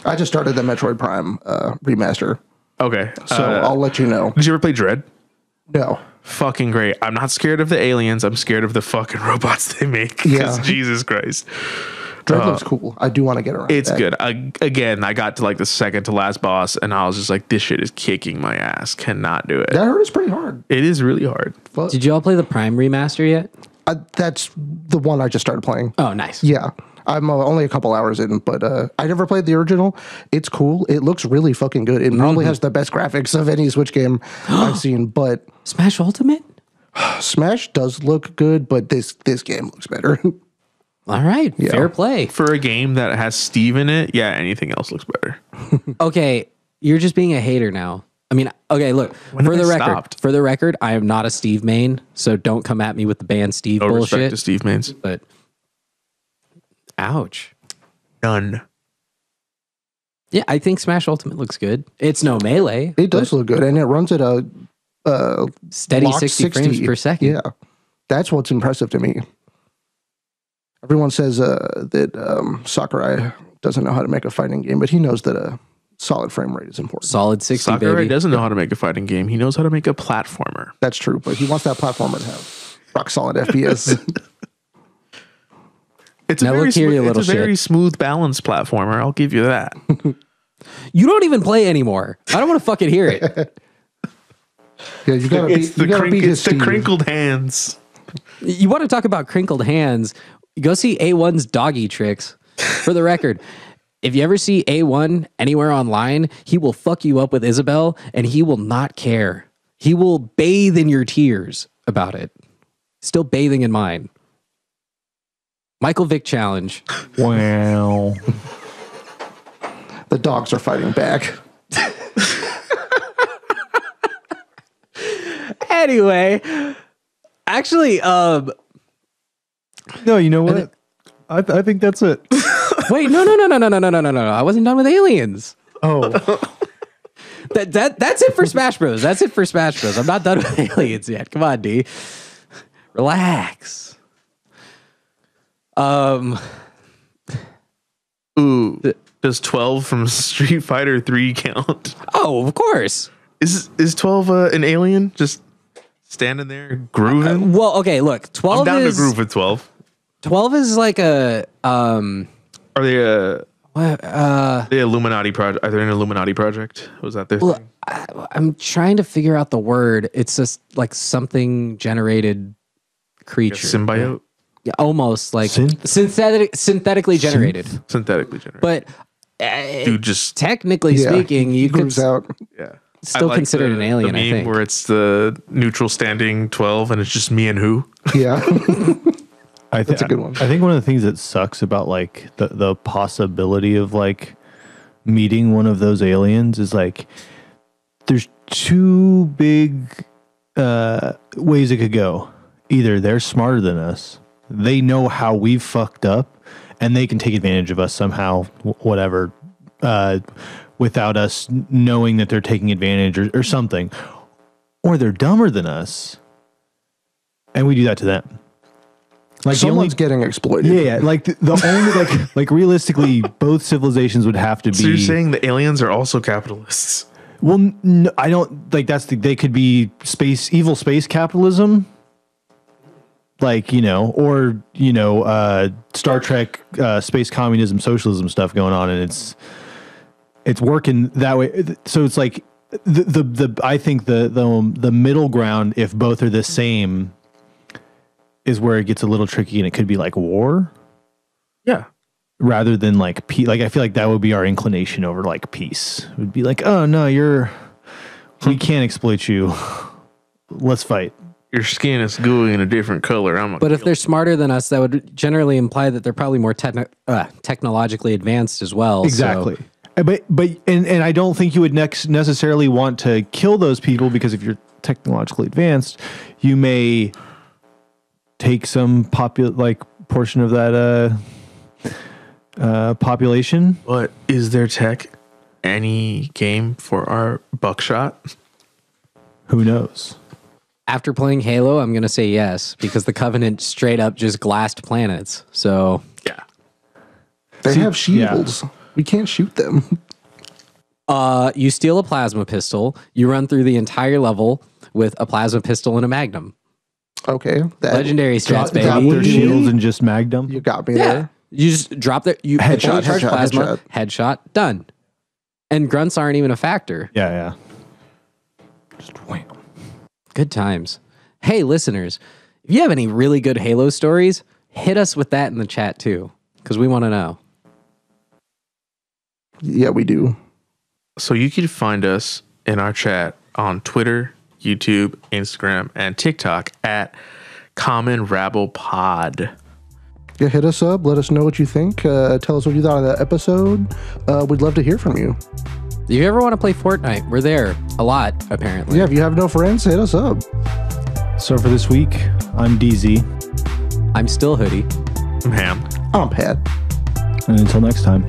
I just started the Metroid Prime remaster, Okay, so I'll let you know. did you ever play Dread? No. Fucking great. I'm not scared of the aliens. I'm scared of the fucking robots they make. 'Cause Yeah. Jesus Christ. Dread looks cool. I do want to get around It's that. good. I got to like the second to last boss, and I was just like, this shit is kicking my ass. Cannot do it. That hurt is pretty hard. It is really hard. But Did you all play the Prime remaster yet? that's the one I just started playing. Oh, nice. Yeah. I'm only a couple hours in, but I never played the original. It's cool. It looks really fucking good. It probably has the best graphics of any Switch game I've seen, but Smash Ultimate? Smash does look good, but this game looks better. All right. Fair play. For a game that has Steve in it, yeah, anything else looks better. Okay, you're just being a hater now. I mean, okay, look, When for have the I record, stopped? for the record, I am not a Steve main, so don't come at me with the band Steve No respect bullshit. to Steve Mains. But ouch. None. Yeah, I think Smash Ultimate looks good. It's no Melee. It does look good, and it runs at a Steady locked 60 frames per second. Yeah, that's what's impressive to me. Everyone says that Sakurai doesn't know how to make a fighting game, but he knows that solid frame rate is important. Solid 60, Sakurai baby. doesn't know how to make a fighting game. He knows how to make a platformer. That's true, but he wants that platformer to have rock solid FPS. It's Now a very, look here, you it's little a very shit. smooth, balanced platformer. I'll give you that. You don't even play anymore. I don't want to fucking hear it. Yeah, you gotta beat, you gotta beat his it's the Steve. crinkled hands. You want to talk about crinkled hands? Go see A1's doggy tricks. For the record, if you ever see A1 anywhere online, he will fuck you up with Isabel and he will not care. He will bathe in your tears about it. Still bathing in mine. Michael Vick challenge. Wow. The dogs are fighting back. Anyway, actually, No, you know what? I think that's it. wait, no. I wasn't done with aliens. Oh, That's it for Smash Bros. That's it for Smash Bros. I'm not done with aliens yet. Come on, D. Relax. Ooh, does 12 from Street Fighter 3 count? Oh, of course. Is 12 an alien just standing there grooving? Well, okay, look, 12 I'm down is to groove with 12. 12 is like a Are they what, the Illuminati project? Are they an Illuminati project? Was that their thing? I'm trying to figure out the word. It's just like something generated creature. Symbiote? Yeah, almost like Synth? synthetically generated. Synthetically generated. But Dude, just technically Yeah, speaking, he you could grooves out. yeah. still I like considered an alien, the I meme think. where it's the neutral standing 12 and it's just me and who. Yeah. that's a good one. I think one of the things that sucks about like the possibility of like meeting one of those aliens is like there's two big ways it could go. Either they're smarter than us, they know how we've fucked up, and they can take advantage of us somehow, whatever, without us knowing that they're taking advantage or something. Or they're dumber than us, and we do that to them. Like Someone's getting exploited. yeah, like the only like realistically, both civilizations would have to be. So you're saying the aliens are also capitalists? Well, no, I don't like they could be evil space capitalism, like, you know, or, you know, Star Trek, space communism, socialism stuff going on. And it's working that way. So it's like I think the middle ground, if both are the same, is where it gets a little tricky, and it could be like war. Yeah. Rather than like peace. Like, I feel like that would be our inclination over like peace. It would be like, oh no, we can't exploit you. Let's fight. Your skin is gooey in a different color. But if they're smarter than us, that would generally imply that they're probably more technologically advanced as well. Exactly. So. But I don't think you would necessarily want to kill those people, because if you're technologically advanced, you may take some portion of that population. But is there tech any game for our buckshot? Who knows? After playing Halo, I'm going to say yes, because the Covenant straight up just glassed planets. So Yeah. They have shields. Yeah. We can't shoot them. You steal a plasma pistol. You run through the entire level with a plasma pistol and a magnum. Okay. Legendary strats, baby. Drop their shields and just magnum. You got me there. You just drop that. You Headshot, charge headshot, plasma, headshot, done. And grunts aren't even a factor. Yeah. Just wham. Good times. Hey, listeners, if you have any really good Halo stories, hit us with that in the chat too, because we want to know. Yeah, we do. So you can find us in our chat on Twitter, YouTube, Instagram, and TikTok at Common Rabble Pod. Yeah, hit us up. Let us know what you think. Tell us what you thought of the episode. We'd love to hear from you. If you ever want to play Fortnite, we're there a lot, apparently. Yeah, if you have no friends, hit us up. So for this week, I'm DZ. I'm still Hoodie. I'm Ham. I'm Pat. And until next time.